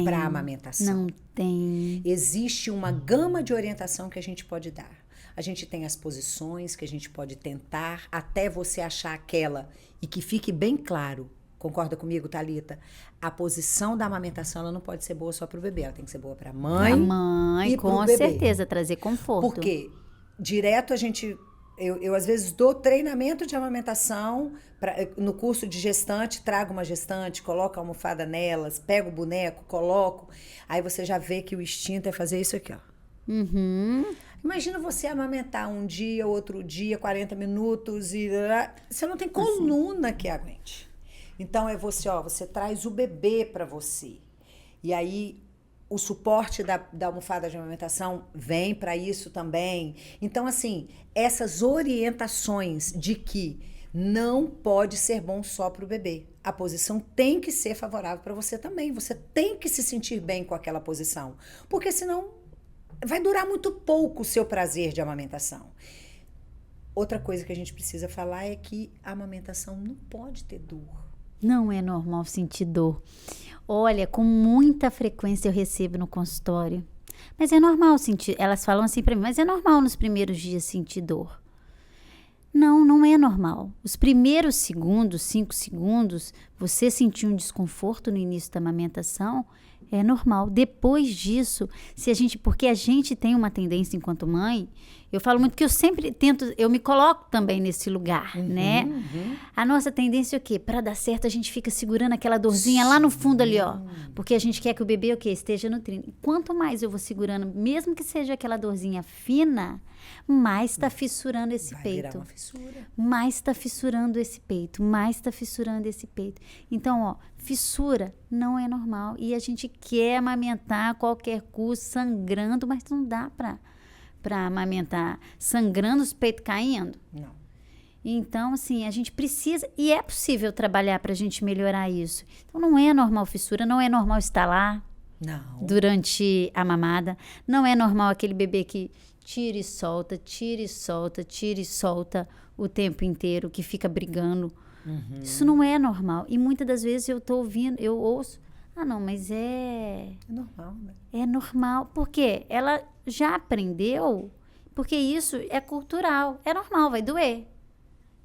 para amamentação. Não tem. Existe uma gama de orientação que a gente pode dar. A gente tem as posições que a gente pode tentar até você achar aquela e que fique bem claro. Concorda comigo, Thalita? A posição da amamentação ela não pode ser boa só para o bebê, ela tem que ser boa para a mãe e com certeza, trazer conforto. Porque direto a gente... Eu às vezes dou treinamento de amamentação no curso de gestante, trago uma gestante, coloco a almofada nelas, pego o boneco, coloco. Aí você já vê que o instinto é fazer isso aqui, ó. Imagina você amamentar um dia, outro dia, 40 minutos e... Você não tem coluna que aguente. Então, você traz o bebê para você. E aí, o suporte da almofada de amamentação vem para isso também. Então, assim, essas orientações de que não pode ser bom só para o bebê. A posição tem que ser favorável para você também. Você tem que se sentir bem com aquela posição. Porque senão vai durar muito pouco o seu prazer de amamentação. Outra coisa que a gente precisa falar é que a amamentação não pode ter dor. Não é normal sentir dor. Olha, com muita frequência eu recebo no consultório. Mas é normal sentir. Elas falam assim para mim, mas é normal nos primeiros dias sentir dor. Não é normal. Os primeiros 5 segundos, você sentir um desconforto no início da amamentação, é normal. Depois disso, porque a gente tem uma tendência enquanto mãe, eu falo muito que eu sempre tento, eu me coloco também nesse lugar, né? A nossa tendência é o quê? Para dar certo, a gente fica segurando aquela dorzinha lá no fundo ali, ó. Porque a gente quer que o bebê, esteja nutrindo. E quanto mais eu vou segurando, mesmo que seja aquela dorzinha fina, mais está fissurando esse peito. Vai virar uma fissura. Mais está fissurando esse peito, mais está fissurando esse peito. Então, ó, fissura não é normal. E a gente quer amamentar a qualquer custo, sangrando, mas não dá para amamentar sangrando, os peitos caindo. Não. Então, assim, a gente precisa, e é possível trabalhar para a gente melhorar isso. Então, não é normal fissura, não é normal estalar durante a mamada, não é normal aquele bebê que tira e solta, tira e solta, tira e solta o tempo inteiro, que fica brigando. Isso não é normal. E muitas das vezes eu tô ouvindo, eu ouço, não, mas é normal, né? É normal, porque ela já aprendeu, porque isso é cultural, é normal, vai doer.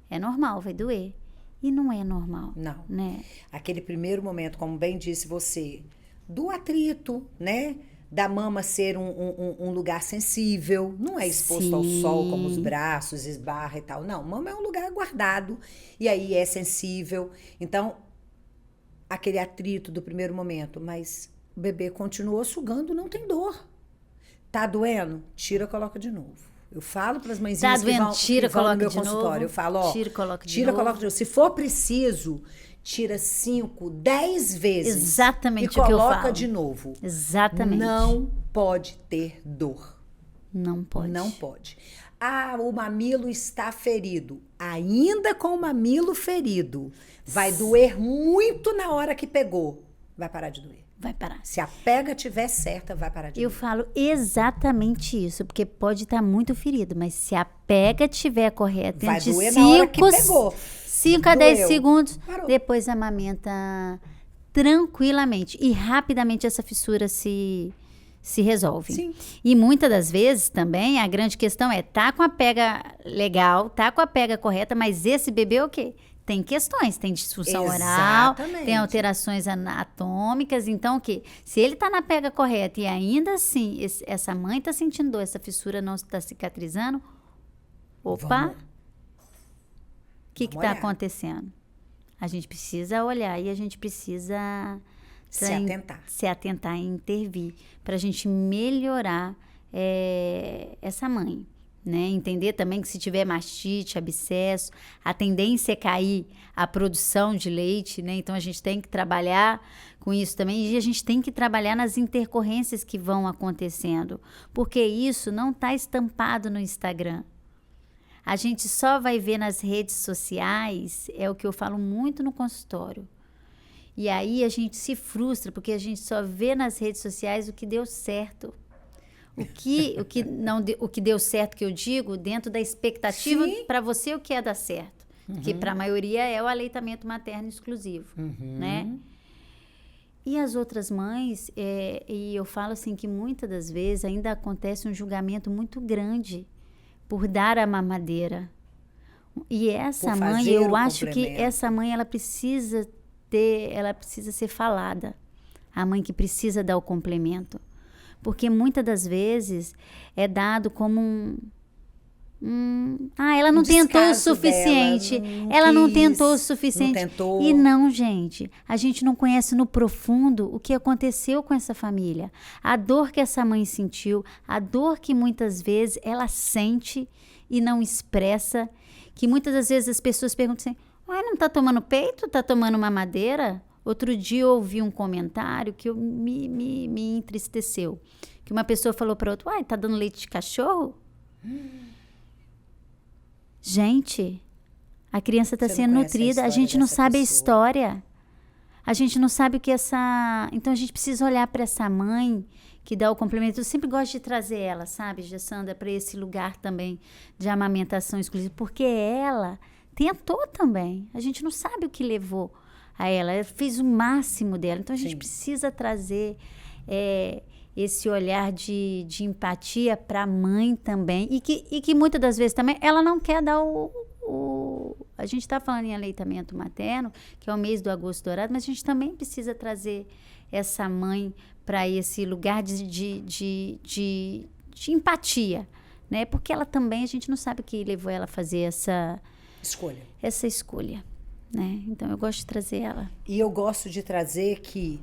É normal, vai doer. E não é normal. Não. Né? Aquele primeiro momento, como bem disse você, do atrito, né? Da mama ser um lugar sensível, não é exposto ao sol, como os braços, esbarra e tal. Não, mama é um lugar guardado e aí é sensível. Então, aquele atrito do primeiro momento, mas o bebê continuou sugando, não tem dor. Tá doendo? Tira, coloca de novo. Eu falo para as mãezinhas tá doendo, que vão no meu consultório. Eu falo, ó, tira, coloca de novo. Se for preciso, tira 5, 10 vezes. Exatamente e o que eu coloca falo. de novo. Exatamente. Não pode ter dor. Não pode. Não pode. Ah, o mamilo está ferido. Ainda com o mamilo ferido. Vai doer muito na hora que pegou. Vai parar de doer. Vai parar. Se a pega estiver certa, vai parar de doer. Eu falo exatamente isso, porque pode estar muito ferido, mas se a pega estiver correta, vai entre doer na hora que pegou. 5 a 10 Doeu. segundos, Parou. depois amamenta tranquilamente. E rapidamente essa fissura se resolve. Sim. E muitas das vezes também a grande questão é, tá com a pega legal, tá com a pega correta, mas esse bebê o quê? Tem questões, tem disfunção oral, tem alterações anatômicas, então o quê? Se ele tá na pega correta e ainda assim essa mãe tá sentindo dor, essa fissura não está cicatrizando, opa, o que tá acontecendo? A gente precisa olhar e a gente precisa se atentar e intervir para a gente melhorar essa mãe. Né? Entender também que se tiver mastite, abscesso, a tendência é cair a produção de leite, né? Então a gente tem que trabalhar com isso também e a gente tem que trabalhar nas intercorrências que vão acontecendo, porque isso não está estampado no Instagram. A gente só vai ver nas redes sociais, é o que eu falo muito no consultório. E aí a gente se frustra, porque a gente só vê nas redes sociais o que deu certo. O que deu certo, que eu digo, dentro da expectativa para você o que é dar certo. Que para a maioria é o aleitamento materno exclusivo, né? E as outras mães, e eu falo assim que muitas das vezes ainda acontece um julgamento muito grande por dar a mamadeira. E essa mãe, eu acho que essa mãe, ela precisa ser falada. A mãe que precisa dar o complemento. Porque muitas das vezes é dado como ela não tentou o suficiente. Ela não tentou o suficiente. Não tentou. E não, gente. A gente não conhece no profundo o que aconteceu com essa família. A dor que essa mãe sentiu, a dor que muitas vezes ela sente e não expressa. Que muitas das vezes as pessoas perguntam assim, não tá tomando peito? Tá tomando mamadeira? Outro dia eu ouvi um comentário que me entristeceu. Que uma pessoa falou para outra, tá dando leite de cachorro? Gente, a criança está sendo nutrida, a gente não sabe a história. A gente não sabe o que Então a gente precisa olhar para essa mãe que dá o complemento. Eu sempre gosto de trazer ela, sabe, Gessandra, para esse lugar também de amamentação exclusiva, porque ela tentou também. A gente não sabe o que levou a ela. Ela fez o máximo dela. Então, a gente precisa trazer esse olhar de empatia para a mãe também. E que muitas das vezes também ela não quer dar A gente está falando em aleitamento materno, que é o mês do agosto dourado, mas a gente também precisa trazer essa mãe para esse lugar de empatia, né? Porque ela também, a gente não sabe o que levou ela a fazer essa escolha. Né? Então, eu gosto de trazer ela. E eu gosto de trazer que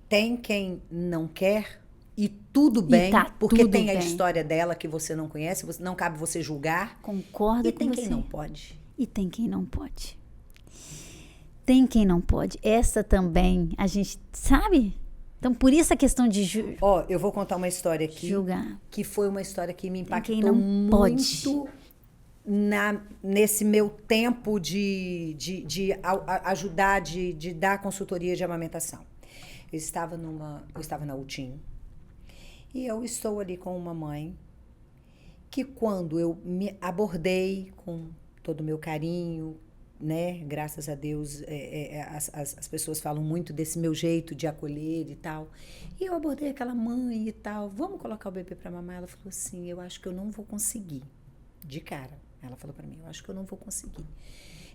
tem quem não quer e tudo bem, porque tudo tem a história dela que você não conhece, não cabe você julgar. Concordo com você. E tem quem não pode. E tem quem não pode. Tem quem não pode. Essa também, a gente sabe? Então, por isso a questão de eu vou contar uma história aqui. Julgar. Que foi uma história que me impactou muito. Nesse meu tempo de ajudar, de dar consultoria de amamentação. Eu estava na UTIM e eu estou ali com uma mãe que quando eu me abordei com todo o meu carinho, né? Graças a Deus, as pessoas falam muito desse meu jeito de acolher e tal. E eu abordei aquela mãe e tal. Vamos colocar o bebê para mamar? Ela falou assim, eu acho que eu não vou conseguir. De cara. Ela falou para mim, eu acho que eu não vou conseguir.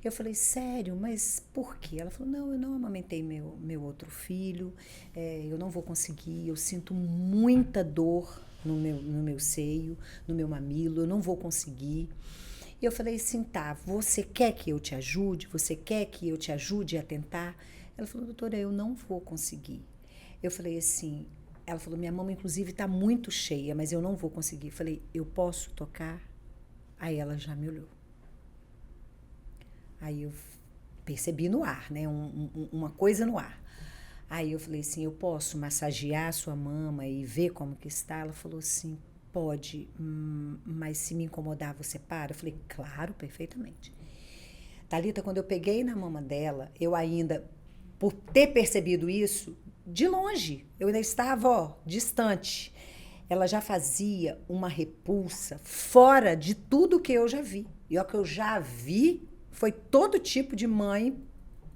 Eu falei, sério, mas por quê? Ela falou, não, eu não amamentei meu outro filho, eu não vou conseguir, eu sinto muita dor no meu seio, no meu mamilo, eu não vou conseguir. E eu falei assim, tá, você quer que eu te ajude? Você quer que eu te ajude a tentar? Ela falou, doutora, eu não vou conseguir. Eu falei assim, ela falou, minha mama inclusive está muito cheia, mas eu não vou conseguir. Eu falei, eu posso tocar? Aí ela já me olhou. Aí eu percebi no ar, né? Uma coisa no ar. Aí eu falei assim, eu posso massagear a sua mama e ver como que está? Ela falou assim, pode, mas se me incomodar, você para? Eu falei, claro, perfeitamente. Thalita, quando eu peguei na mama dela, eu ainda, por ter percebido isso, de longe, eu ainda estava, ó, distante. Ela já fazia uma repulsa fora de tudo que eu já vi. E o que eu já vi foi todo tipo de mãe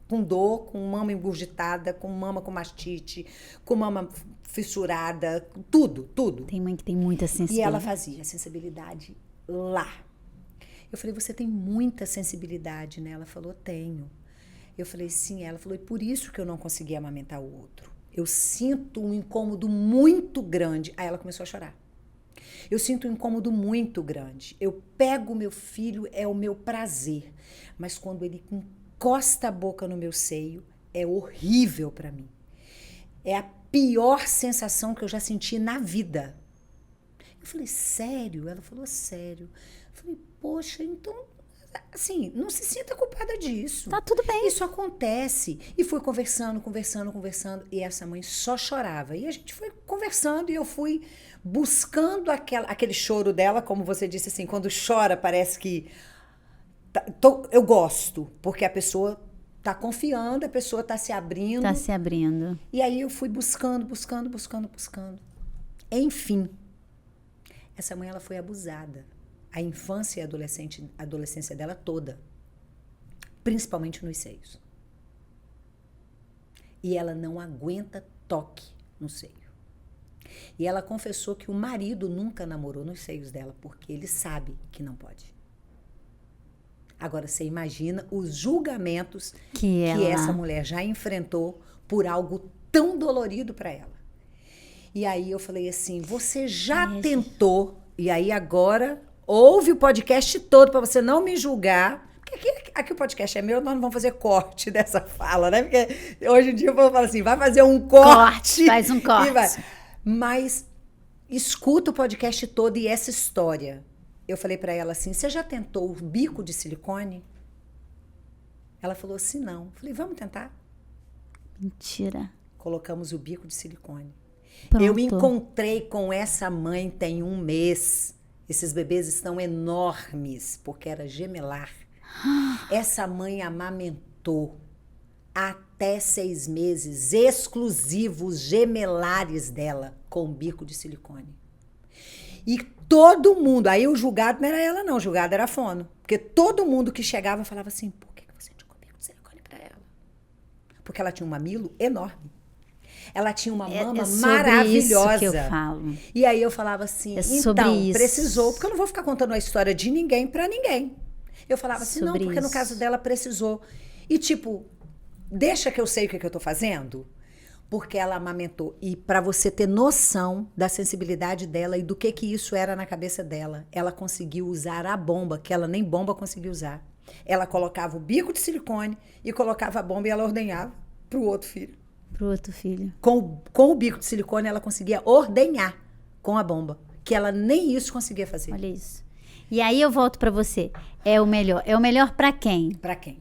com dor, com mama engurgitada, com mama com mastite, com mama fissurada, tudo. Tem mãe que tem muita sensibilidade. E ela fazia a sensibilidade lá. Eu falei, você tem muita sensibilidade, né? Ela falou, tenho. Eu falei, sim. Ela falou, e por isso que eu não conseguia amamentar o outro. Eu sinto um incômodo muito grande. Aí ela começou a chorar. Eu sinto um incômodo muito grande. Eu pego meu filho, é o meu prazer. Mas quando ele encosta a boca no meu seio, é horrível para mim. É a pior sensação que eu já senti na vida. Eu falei, sério? Ela falou, sério. Eu falei, poxa, então, assim, não se sinta culpada disso. Tá tudo bem. Isso acontece. E fui conversando. E essa mãe só chorava. E a gente foi conversando e eu fui buscando aquele choro dela, como você disse assim, quando chora parece que... eu gosto, porque a pessoa tá confiando, a pessoa tá se abrindo. Tá se abrindo. E aí eu fui buscando. Enfim, essa mãe ela foi abusada. A infância e a adolescência dela toda. Principalmente nos seios. E ela não aguenta toque no seio. E ela confessou que o marido nunca namorou nos seios dela, porque ele sabe que não pode. Agora, você imagina os julgamentos que essa mulher já enfrentou por algo tão dolorido para ela. E aí eu falei assim, você já tentou, e aí agora ouve o podcast todo para você não me julgar, porque aqui o podcast é meu, nós não vamos fazer corte dessa fala, né? Porque hoje em dia eu vou falar assim, vai fazer um corte. Faz um corte. Mas escuta o podcast todo e essa história. Eu falei para ela assim, você já tentou o bico de silicone? Ela falou assim, não. Eu falei, vamos tentar? Mentira. Colocamos o bico de silicone. Pronto. Eu encontrei com essa mãe tem 1 mês. Esses bebês estão enormes, porque era gemelar. Essa mãe amamentou até 6 meses, exclusivos gemelares dela, com bico de silicone. E todo mundo, aí o julgado não era ela não, o julgado era a fono. Porque todo mundo que chegava falava assim, por que você indicou bico de silicone pra ela? Porque ela tinha um mamilo enorme. Ela tinha uma mama maravilhosa. Isso que eu falo. E aí eu falava assim, então, precisou, porque eu não vou ficar contando a história de ninguém pra ninguém. Eu falava assim, não, porque no caso dela precisou. E tipo, deixa que eu sei o que eu tô fazendo. Porque ela amamentou. E para você ter noção da sensibilidade dela e do que isso era na cabeça dela, ela conseguiu usar a bomba, que ela nem bomba conseguiu usar. Ela colocava o bico de silicone e colocava a bomba e ela ordenhava pro outro filho. Pro outro filho. Com o bico de silicone, ela conseguia ordenhar com a bomba. Que ela nem isso conseguia fazer. Olha isso. E aí eu volto para você. É o melhor. É o melhor para quem? Para quem?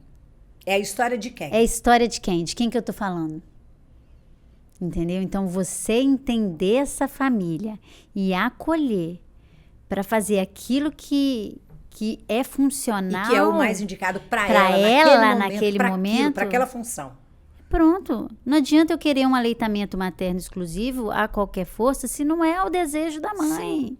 É a história de quem? É a história de quem? De quem que eu tô falando? Entendeu? Então, você entender essa família e acolher para fazer aquilo que é funcional. E que é o mais indicado para ela naquele momento. Para aquela função. Pronto. Não adianta eu querer um aleitamento materno exclusivo a qualquer força se não é o desejo da mãe. Sim.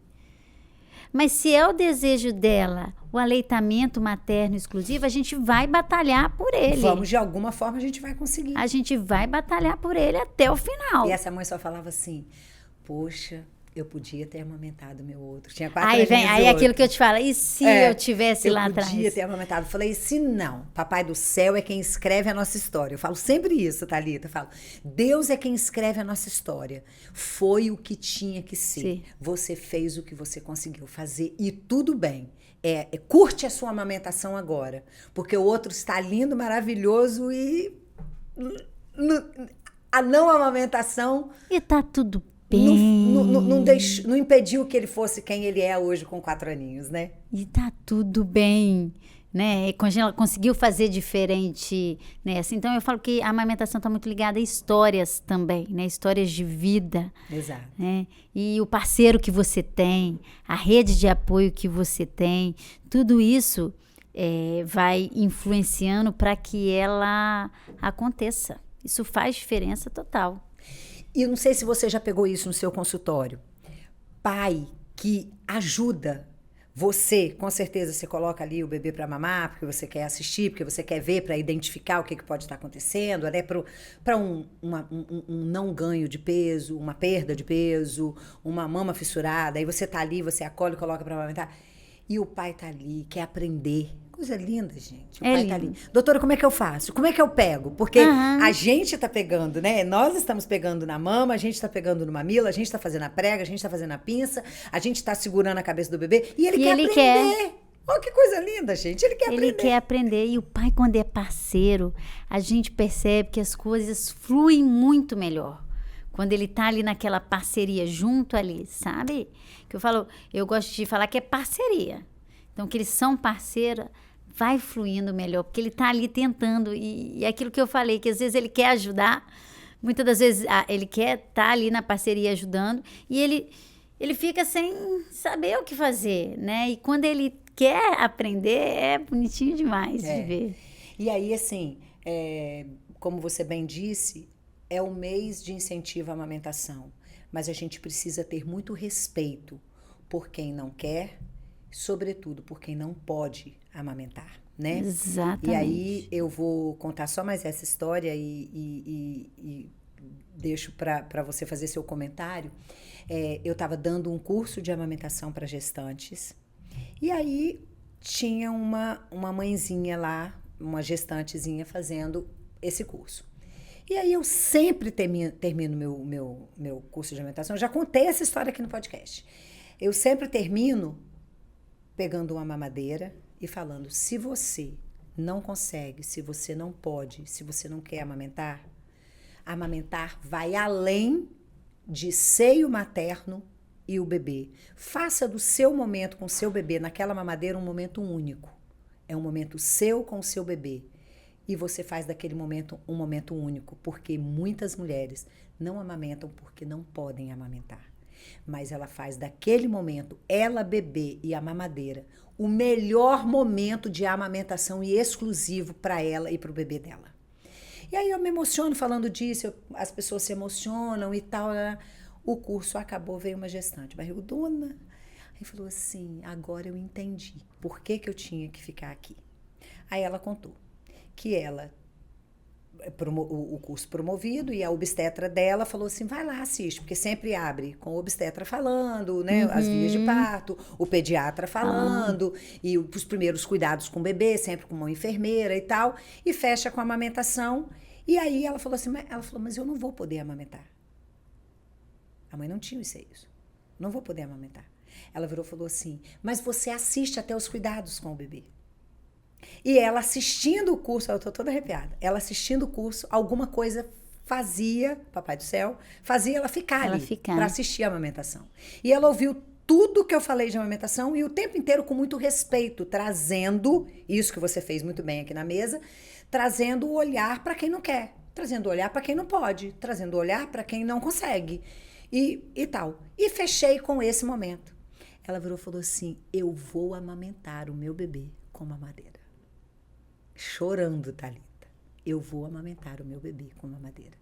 Mas se é o desejo dela, o aleitamento materno exclusivo, a gente vai batalhar por ele. Vamos, de alguma forma, a gente vai conseguir. A gente vai batalhar por ele até o final. E essa mãe só falava assim, poxa, Eu podia ter amamentado meu outro. Tinha 4 Aí anos vem, de aí outro. aquilo que eu te falo, e se eu tivesse lá atrás? Eu podia ter amamentado. Falei, se não, Papai do Céu é quem escreve a nossa história. Eu falo sempre isso, Thalita. Eu falo, Deus é quem escreve a nossa história. Foi o que tinha que ser. Sim. Você fez o que você conseguiu fazer e tudo bem. Curte a sua amamentação agora. Porque o outro está lindo, maravilhoso e a não amamentação E tá tudo não impediu que ele fosse quem ele é hoje com 4 aninhos, né? E tá tudo bem, né? E ela conseguiu fazer diferente nessa. Então, eu falo que a amamentação está muito ligada a histórias também, né? Histórias de vida. Exato. Né? E o parceiro que você tem, a rede de apoio que você tem, tudo isso vai influenciando para que ela aconteça. Isso faz diferença total. E eu não sei se você já pegou isso no seu consultório. Pai que ajuda você, com certeza você coloca ali o bebê para mamar, porque você quer assistir, porque você quer ver, para identificar o que pode estar acontecendo, né? Para um não ganho de peso, uma perda de peso, uma mama fissurada, aí você tá ali, você acolhe, coloca para amamentar. E o pai tá ali, quer aprender. Coisa linda, gente. O pai tá ali. Doutora, como é que eu faço? Como é que eu pego? Porque a gente tá pegando, né? Nós estamos pegando na mama, a gente tá pegando no mamilo, a gente tá fazendo a prega, a gente tá fazendo a pinça, a gente tá segurando a cabeça do bebê e ele quer aprender. Olha que coisa linda, gente. Ele quer aprender. Ele quer aprender. E o pai, quando é parceiro, a gente percebe que as coisas fluem muito melhor. Quando ele tá ali naquela parceria junto ali, sabe? Que eu gosto de falar que é parceria. Então, que eles são parceiros, vai fluindo melhor, porque ele tá ali tentando. E aquilo que eu falei, que às vezes ele quer ajudar, muitas das vezes ele quer estar ali na parceria ajudando, e ele fica sem saber o que fazer, né? E quando ele quer aprender, é bonitinho demais de ver. E aí, assim, como você bem disse, é o mês de incentivo à amamentação, mas a gente precisa ter muito respeito por quem não quer, sobretudo por quem não pode amamentar, né? Exatamente. E aí eu vou contar só mais essa história e deixo para você fazer seu comentário. Eu estava dando um curso de amamentação para gestantes e aí tinha uma mãezinha lá, uma gestantezinha fazendo esse curso. E aí eu sempre termino meu curso de amamentação. Eu já contei essa história aqui no podcast. Eu sempre termino pegando uma mamadeira e falando, se você não consegue, se você não pode, se você não quer amamentar vai além de seio materno e o bebê. Faça do seu momento com o seu bebê naquela mamadeira um momento único. É um momento seu com o seu bebê. E você faz daquele momento um momento único, porque muitas mulheres não amamentam porque não podem amamentar. Mas ela faz daquele momento, ela, bebê e a mamadeira, o melhor momento de amamentação e exclusivo para ela e para o bebê dela. E aí eu me emociono falando disso, as pessoas se emocionam e tal. O curso acabou, veio uma gestante, barrigudona, aí falou assim, agora eu entendi por que eu tinha que ficar aqui. Aí ela contou que ela o curso promovido e a obstetra dela falou assim, vai lá, assiste, porque sempre abre com o obstetra falando, né, as vias de parto, o pediatra falando, e os primeiros cuidados com o bebê, sempre com uma enfermeira e tal, e fecha com a amamentação. E aí ela falou assim, mas eu não vou poder amamentar. A mãe não tinha os seios, não vou poder amamentar. Ela virou e falou assim, mas você assiste até os cuidados com o bebê. E ela assistindo o curso, eu tô toda arrepiada, ela assistindo o curso, alguma coisa fazia, Papai do Céu, fazia ela ficar ali para assistir a amamentação. E ela ouviu tudo que eu falei de amamentação e o tempo inteiro com muito respeito, trazendo, isso que você fez muito bem aqui na mesa, trazendo o olhar para quem não quer, trazendo o olhar para quem não pode, trazendo o olhar para quem não consegue e tal. E fechei com esse momento. Ela virou e falou assim, eu vou amamentar o meu bebê com mamadeira. Chorando, Thalita, eu vou amamentar o meu bebê com mamadeira.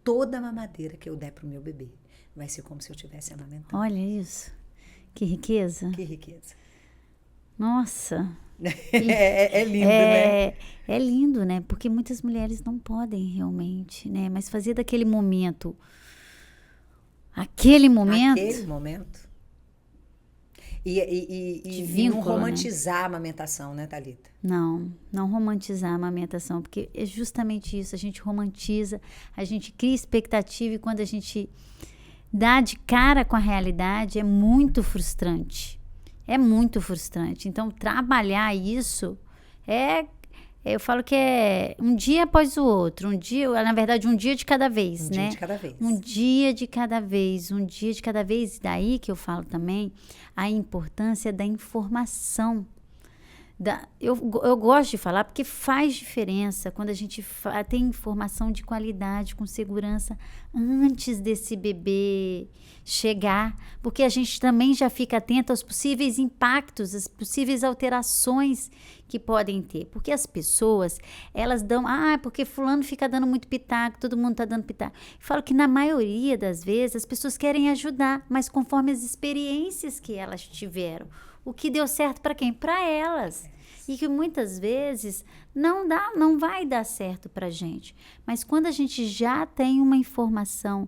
Toda mamadeira que eu der pro meu bebê vai ser como se eu estivesse amamentando. Olha isso, que riqueza. Que riqueza. Nossa. É lindo, né? É lindo, né? Porque muitas mulheres não podem realmente, né? Mas fazer daquele momento aquele momento. Aquele momento. E vínculo, não romantizar a amamentação, né, Thalita? Não romantizar a amamentação, porque é justamente isso, a gente romantiza, a gente cria expectativa e quando a gente dá de cara com a realidade é muito frustrante. É muito frustrante. Então, trabalhar isso eu falo que é um dia após o outro, na verdade, um dia de cada vez, né? Um dia de cada vez. Um dia de cada vez, um dia de cada vez. E daí que eu falo também a importância da informação. Eu gosto de falar porque faz diferença quando a gente tem informação de qualidade, com segurança, antes desse bebê chegar, porque a gente também já fica atento aos possíveis impactos, às possíveis alterações que podem ter, porque as pessoas, elas dão, porque fulano fica dando muito pitaco, todo mundo está dando pitaco. Eu falo que na maioria das vezes as pessoas querem ajudar, mas conforme as experiências que elas tiveram, o que deu certo para quem? Para elas. E que muitas vezes não vai dar certo para a gente. Mas quando a gente já tem uma informação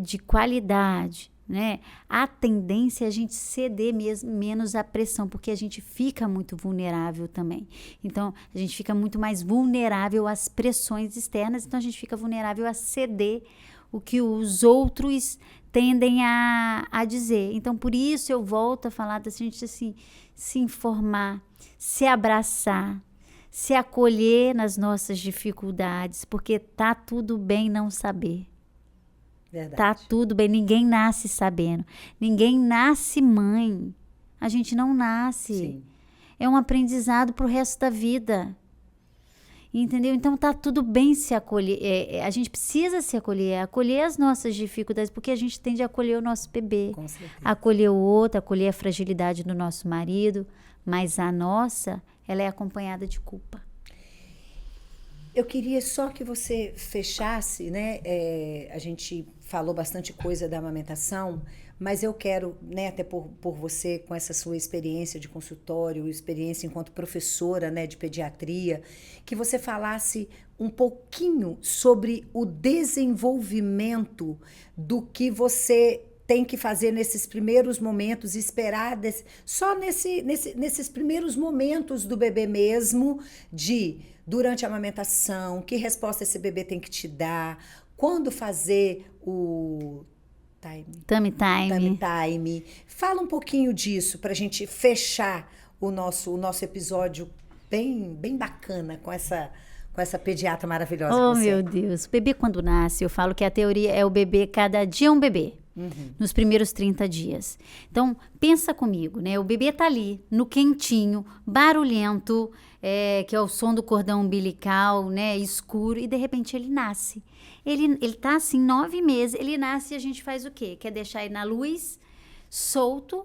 de qualidade, né, a tendência é a gente ceder menos à pressão, porque a gente fica muito vulnerável também. Então, a gente fica muito mais vulnerável às pressões externas, então a gente fica vulnerável a ceder o que os outros tendem a dizer. Então, por isso eu volto a falar da gente assim, se informar, se abraçar, se acolher nas nossas dificuldades, porque tá tudo bem não saber. Verdade. Tá tudo bem, ninguém nasce sabendo. Ninguém nasce mãe. A gente não nasce. Sim. É um aprendizado pro resto da vida. Entendeu? Então tá tudo bem se acolher. A gente precisa se acolher as nossas dificuldades, porque a gente tende a acolher o nosso bebê, Com certeza. acolher o outro, acolher a fragilidade do nosso marido, mas a nossa, ela é acompanhada de culpa. Eu queria só que você fechasse, né? A gente falou bastante coisa da amamentação, mas eu quero, né, até por você, com essa sua experiência de consultório, experiência enquanto professora, né, de pediatria, que você falasse um pouquinho sobre o desenvolvimento do que você tem que fazer nesses primeiros momentos, esperar só nesses primeiros momentos do bebê mesmo, durante a amamentação, que resposta esse bebê tem que te dar, quando fazer o Tummy time. Fala um pouquinho disso para a gente fechar o nosso episódio bem bacana com essa pediatra maravilhosa. Oh, meu Deus. O bebê quando nasce, eu falo que a teoria é o bebê, cada dia é um bebê. Nos primeiros 30 dias. Então, pensa comigo, né? O bebê tá ali, no quentinho, barulhento, que é o som do cordão umbilical, né? Escuro, e de repente ele nasce. Ele tá assim, 9 meses, ele nasce e a gente faz o quê? Quer deixar ele na luz, solto,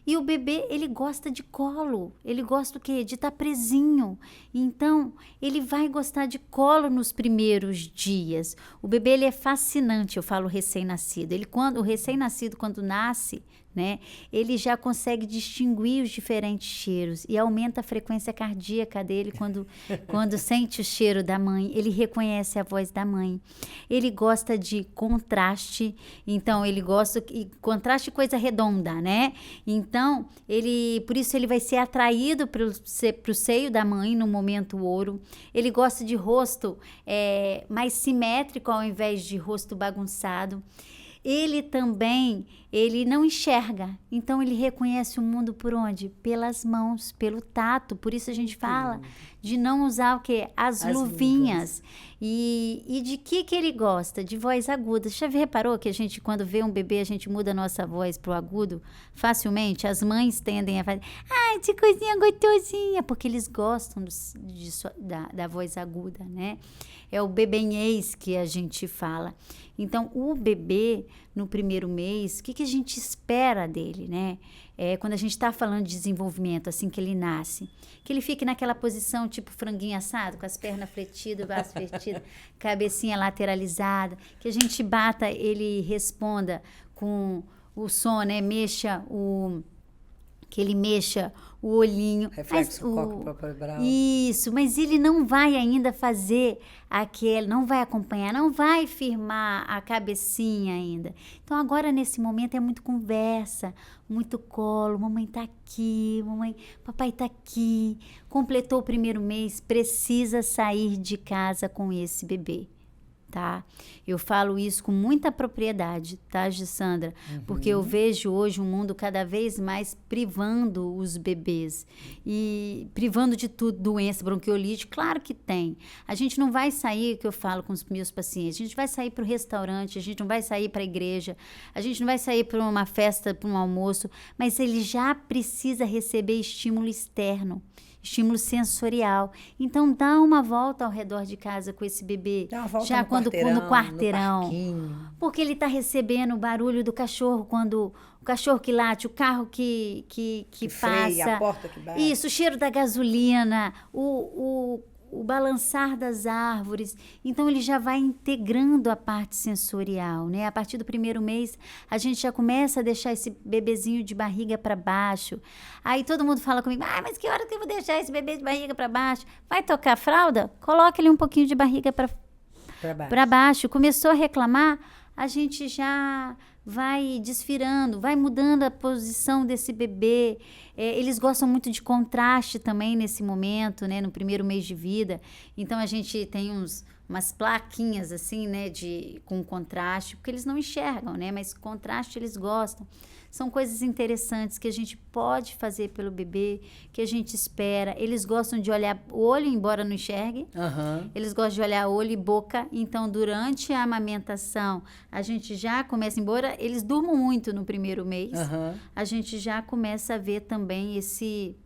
e o bebê, ele gosta de colo, ele gosta o quê? De estar presinho. Então, ele vai gostar de colo nos primeiros dias. O bebê, ele é fascinante, eu falo recém-nascido. O recém-nascido, quando nasce, né, ele já consegue distinguir os diferentes cheiros e aumenta a frequência cardíaca dele quando sente o cheiro da mãe. Ele reconhece a voz da mãe. Ele gosta de contraste, então ele gosta de contraste, coisa redonda, né? Então, por isso ele vai ser atraído para o seio da mãe no momento ouro. Ele gosta de rosto mais simétrico ao invés de rosto bagunçado. Ele também, ele não enxerga, então ele reconhece o mundo por onde? Pelas mãos, pelo tato. Por isso a gente fala de não usar o quê? As luvinhas. E de que ele gosta? De voz aguda. Você já reparou que a gente, quando vê um bebê, a gente muda a nossa voz pro agudo facilmente? As mães tendem a fazer, que coisinha gostosinha, porque eles gostam da voz aguda, né? É o bebenhês que a gente fala. Então, o bebê, no primeiro mês, o que a gente espera dele, né? Quando a gente está falando de desenvolvimento, assim que ele nasce, que ele fique naquela posição tipo franguinho assado, com as pernas fletidas, o braço fletido, cabecinha lateralizada, que a gente bata, ele responda com o som, né? Mexa que ele mexa o olhinho. Reflexo coxo-palpebral. Isso, mas ele não vai ainda fazer aquele, não vai acompanhar, não vai firmar a cabecinha ainda. Então agora nesse momento é muito conversa, muito colo, mamãe tá aqui, papai tá aqui. Completou o primeiro mês, precisa sair de casa com esse bebê. Tá? Eu falo isso com muita propriedade, tá, Gissandra? Porque eu vejo hoje um mundo cada vez mais privando os bebês e privando de tudo, doença, bronquiolite, claro que tem. A gente não vai sair, que eu falo com os meus pacientes, a gente vai sair para o restaurante, a gente não vai sair para a igreja, a gente não vai sair para uma festa, para um almoço, mas ele já precisa receber estímulo externo. Estímulo sensorial. Então, dá uma volta ao redor de casa com esse bebê. Dá uma volta já no quando quarteirão, no quarteirão. no parquinho. Porque ele está recebendo o barulho do cachorro, quando o cachorro que late, o carro que passa. Freia, a porta que bate. Isso, o cheiro da gasolina, o balançar das árvores. Então, ele já vai integrando a parte sensorial, né? A partir do primeiro mês, a gente já começa a deixar esse bebezinho de barriga para baixo. Aí todo mundo fala comigo, mas que hora que eu vou deixar esse bebê de barriga para baixo? Vai tocar a fralda? Coloca ele um pouquinho de barriga para baixo. Começou a reclamar, a gente já vai desfirando, vai mudando a posição desse bebê. Eles gostam muito de contraste também nesse momento, né, no primeiro mês de vida. Então, a gente tem umas plaquinhas assim, né, com contraste, porque eles não enxergam, né, mas contraste eles gostam. São coisas interessantes que a gente pode fazer pelo bebê, que a gente espera. Eles gostam de olhar o olho, embora não enxergue. Eles gostam de olhar olho e boca. Então, durante a amamentação, a gente já começa, embora eles durmam muito no primeiro mês, a gente já começa a ver também esse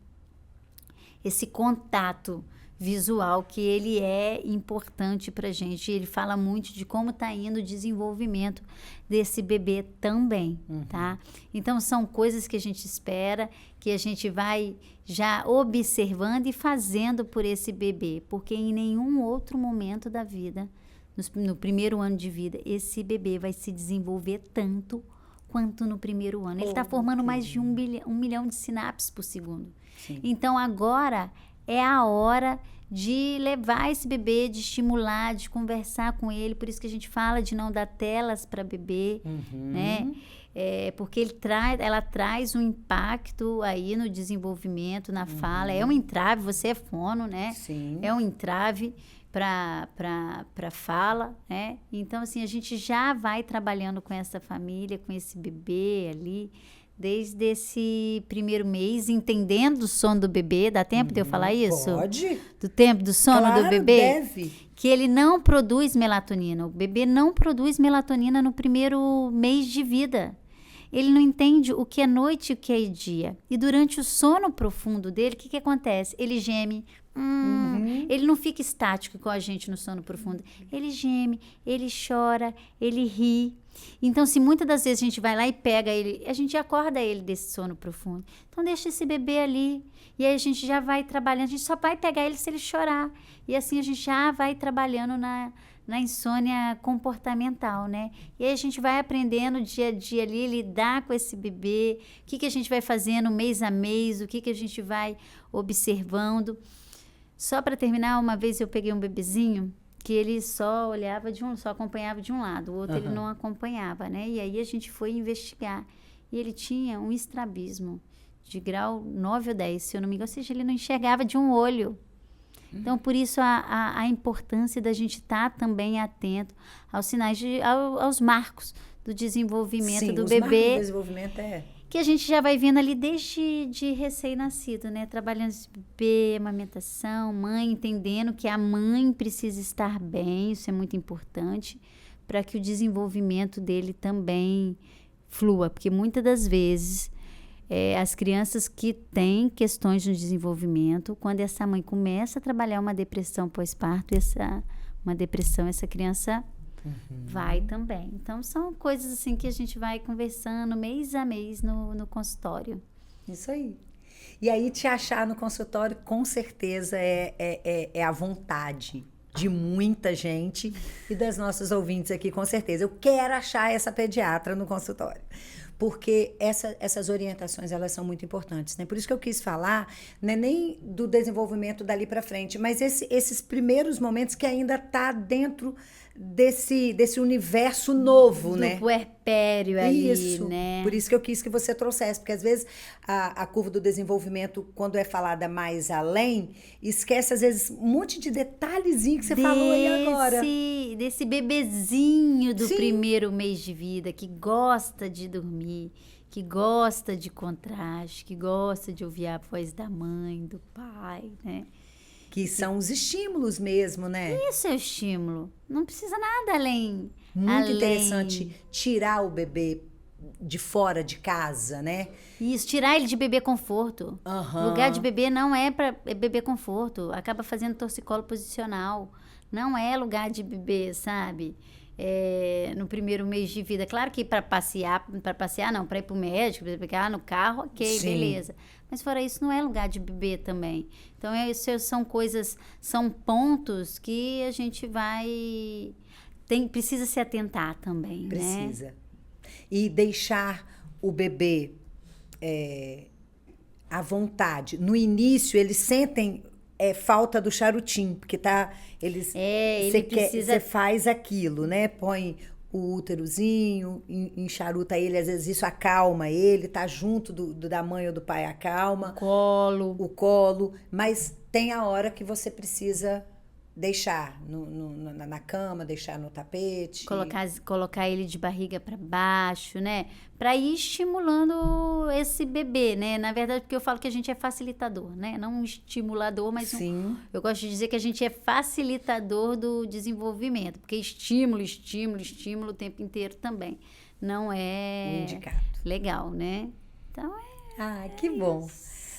contato visual, que ele é importante pra gente. Ele fala muito de como tá indo o desenvolvimento desse bebê também, tá? Então, são coisas que a gente espera, que a gente vai já observando e fazendo por esse bebê, porque em nenhum outro momento da vida, no primeiro ano de vida, esse bebê vai se desenvolver tanto quanto no primeiro ano. Ele está formando mais de 1 milhão de sinapses por segundo. Sim. Então, agora é a hora de levar esse bebê, de estimular, de conversar com ele. Por isso que a gente fala de não dar telas para bebê, né? Porque ela traz um impacto aí no desenvolvimento, na fala. É um entrave, você é fono, né? Sim. É um entrave para fala, né? Então, assim, a gente já vai trabalhando com essa família, com esse bebê ali, desde esse primeiro mês, entendendo o sono do bebê. Dá tempo de eu falar isso? Pode. Do tempo do sono Claro, do bebê? deve. Que ele não produz melatonina. O bebê não produz melatonina no primeiro mês de vida. Ele não entende o que é noite e o que é dia. E durante o sono profundo dele, o que acontece? Ele geme. Ele não fica estático com a gente no sono profundo. Ele geme, ele chora, ele ri. Então, se muitas das vezes a gente vai lá e pega ele, a gente acorda ele desse sono profundo. Então, deixa esse bebê ali. E aí a gente já vai trabalhando. A gente só vai pegar ele se ele chorar. E assim a gente já vai trabalhando na insônia comportamental, né? E aí a gente vai aprendendo dia a dia ali, lidar com esse bebê, o que a gente vai fazendo mês a mês, o que a gente vai observando. Só para terminar, uma vez eu peguei um bebezinho que ele só olhava só acompanhava de um lado, o outro ele não acompanhava, né? E aí a gente foi investigar. E ele tinha um estrabismo de grau 9 ou 10, se eu não me engano, ou seja, ele não enxergava de um olho. Então, por isso a importância da gente estar também atento aos sinais, aos marcos do desenvolvimento do bebê. Marcos do desenvolvimento que a gente já vai vendo ali desde de recém-nascido, né? Trabalhando esse bebê, amamentação, mãe, entendendo que a mãe precisa estar bem, isso é muito importante, para que o desenvolvimento dele também flua, porque muitas das vezes as crianças que têm questões no desenvolvimento, quando essa mãe começa a trabalhar uma depressão pós-parto, essa criança vai também. Então, são coisas assim que a gente vai conversando mês a mês no consultório. Isso aí. E aí, te achar no consultório, com certeza, é a vontade de muita gente e das nossas ouvintes aqui, com certeza. Eu quero achar essa pediatra no consultório. porque essas orientações, elas são muito importantes, né? Por isso que eu quis falar, não é nem do desenvolvimento dali para frente, mas esses primeiros momentos que ainda está dentro desse universo novo, né? Do puerpério ali, Isso, né? por isso que eu quis que você trouxesse, porque às vezes a curva do desenvolvimento, quando é falada mais além, esquece às vezes um monte de detalhezinho que você falou aí agora. Desse bebezinho do Sim. primeiro mês de vida, que gosta de dormir, que gosta de contraste, que gosta de ouvir a voz da mãe, do pai, né? Que são os estímulos mesmo, né? Isso é o estímulo. Não precisa nada além. Muito interessante tirar o bebê de fora de casa, né? Isso, tirar ele de bebê conforto. Aham. Lugar de bebê não é para bebê conforto. Acaba fazendo torcicolo posicional. Não é lugar de bebê, sabe? No primeiro mês de vida. Claro que para passear não, para ir pro médico, para pegar no carro, ok, Sim. beleza. Mas fora isso, não é lugar de bebê também. Então, isso são coisas, são pontos que a gente precisa se atentar também, né? Precisa. E deixar o bebê à vontade. No início, eles sentem falta do charutinho, porque ele precisa... Você faz aquilo, né? Põe o úterozinho, enxaruta ele, às vezes isso acalma ele, tá junto da mãe ou do pai, acalma. O colo, mas tem a hora que você precisa deixar na cama, deixar no tapete. Colocar ele de barriga para baixo, né? Para ir estimulando esse bebê, né? Na verdade, porque eu falo que a gente é facilitador, né? Não um estimulador, mas Sim. Eu gosto de dizer que a gente é facilitador do desenvolvimento, porque estímulo o tempo inteiro também. Não é indicado. Legal, né? Então que bom.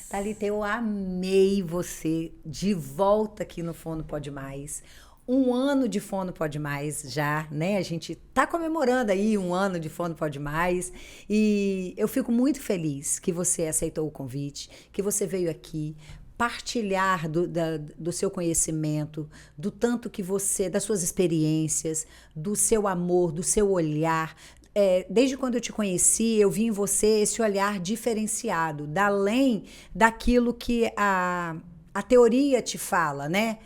Thalita, eu amei você de volta aqui no Fono Pode Mais. 1 ano de Fono Pode Mais já, né? A gente tá comemorando aí 1 ano de Fono Pode Mais. E eu fico muito feliz que você aceitou o convite, que você veio aqui partilhar do seu conhecimento, do tanto que você, das suas experiências, do seu amor, do seu olhar. Desde quando eu te conheci, eu vi em você esse olhar diferenciado, além daquilo que a teoria te fala, né?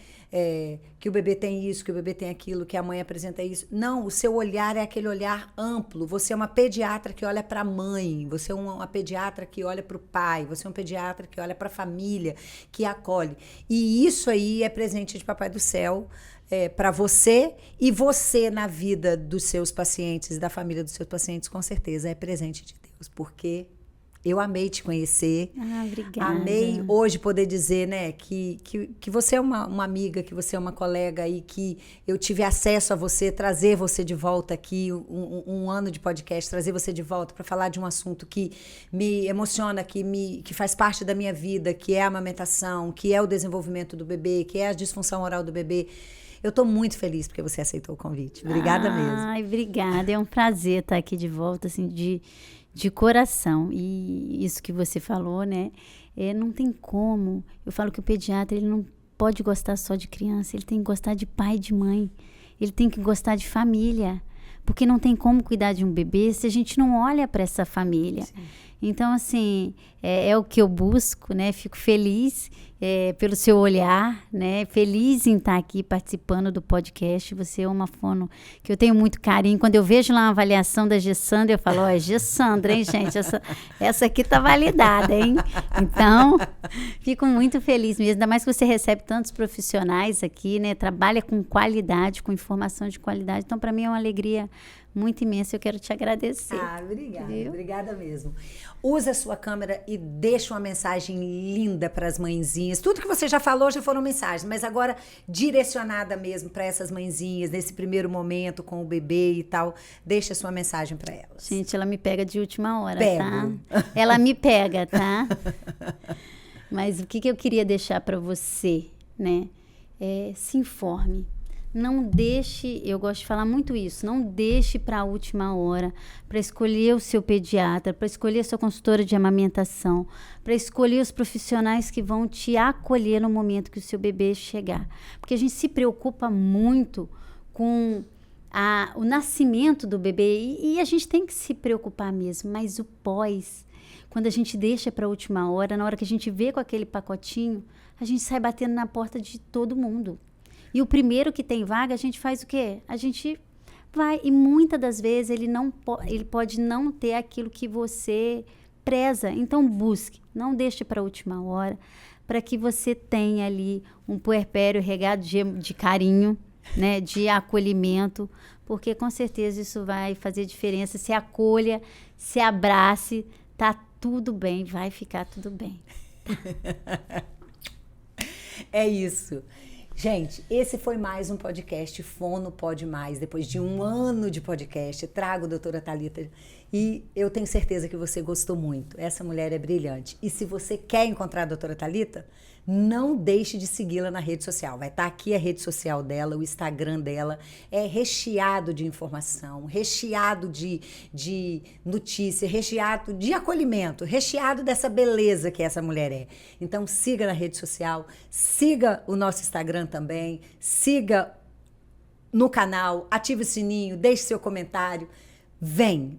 Que o bebê tem isso, que o bebê tem aquilo, que a mãe apresenta isso. Não, o seu olhar é aquele olhar amplo. Você é uma pediatra que olha para a mãe, você é uma pediatra que olha para o pai, você é um pediatra que olha para a família, que acolhe. E isso aí é presente de Papai do Céu para você, e você na vida dos seus pacientes, da família dos seus pacientes, com certeza é presente de Deus, porque eu amei te conhecer. Obrigada. Amei hoje poder dizer, né, que você é uma amiga, que você é uma colega e que eu tive acesso a você, trazer você de volta aqui, um ano de podcast, trazer você de volta para falar de um assunto que me emociona, que faz parte da minha vida, que é a amamentação, que é o desenvolvimento do bebê, que é a disfunção oral do bebê. Eu estou muito feliz porque você aceitou o convite. Obrigada mesmo. Obrigada. É um prazer estar aqui de volta, assim, de coração. E isso que você falou, né? Não tem como. Eu falo que o pediatra, ele não pode gostar só de criança, ele tem que gostar de pai e de mãe. Ele tem que gostar de família. Porque não tem como cuidar de um bebê se a gente não olha para essa família. Sim. Então, assim, é o que eu busco, né? Fico feliz pelo seu olhar, né? Feliz em estar aqui participando do podcast. Você é uma fono que eu tenho muito carinho. Quando eu vejo lá uma avaliação da Gessandra, eu falo, é Gessandra, hein, gente? Essa aqui tá validada, hein? Então, fico muito feliz mesmo. Ainda mais que você recebe tantos profissionais aqui, né? Trabalha com qualidade, com informação de qualidade. Então, para mim é uma alegria muito imensa. Eu quero te agradecer. Obrigada. Viu? Obrigada mesmo. Usa a sua câmera e deixa uma mensagem linda para as mãezinhas. Tudo que você já falou já foram mensagens, mas agora direcionada mesmo para essas mãezinhas, nesse primeiro momento com o bebê e tal. Deixa a sua mensagem para elas. Gente, ela me pega de última hora, Pego. Tá? Ela me pega, tá? Mas o que eu queria deixar para você, né? Se informe. Não deixe, eu gosto de falar muito isso, não deixe para a última hora para escolher o seu pediatra, para escolher a sua consultora de amamentação, para escolher os profissionais que vão te acolher no momento que o seu bebê chegar. Porque a gente se preocupa muito com o nascimento do bebê, e a gente tem que se preocupar mesmo, mas o pós, quando a gente deixa para a última hora, na hora que a gente vê com aquele pacotinho, a gente sai batendo na porta de todo mundo. E o primeiro que tem vaga, a gente faz o quê? A gente vai, e muitas das vezes ele pode não ter aquilo que você preza. Então busque, não deixe para a última hora, para que você tenha ali um puerpério regado de carinho, né, de acolhimento, porque com certeza isso vai fazer diferença. Se acolha, se abrace, tá tudo bem, vai ficar tudo bem. É isso. Gente, esse foi mais um podcast Fono Pode Mais. Depois de um ano de podcast, trago a doutora Thalita e eu tenho certeza que você gostou muito. Essa mulher é brilhante. E se você quer encontrar a doutora Thalita, não deixe de segui-la na rede social. Vai estar aqui a rede social dela, o Instagram dela. É recheado de informação, recheado de notícia, recheado de acolhimento, recheado dessa beleza que essa mulher é. Então siga na rede social, siga o nosso Instagram também, siga no canal, ative o sininho, deixe seu comentário. Vem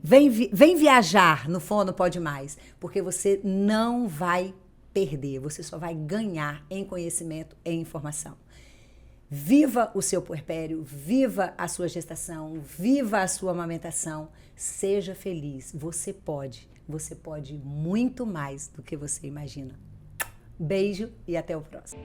viajar no Fono Pode Mais, porque você não vai perder, você só vai ganhar em conhecimento e informação. Viva o seu puerpério, viva a sua gestação, viva a sua amamentação, seja feliz. Você pode muito mais do que você imagina. Beijo e até o próximo.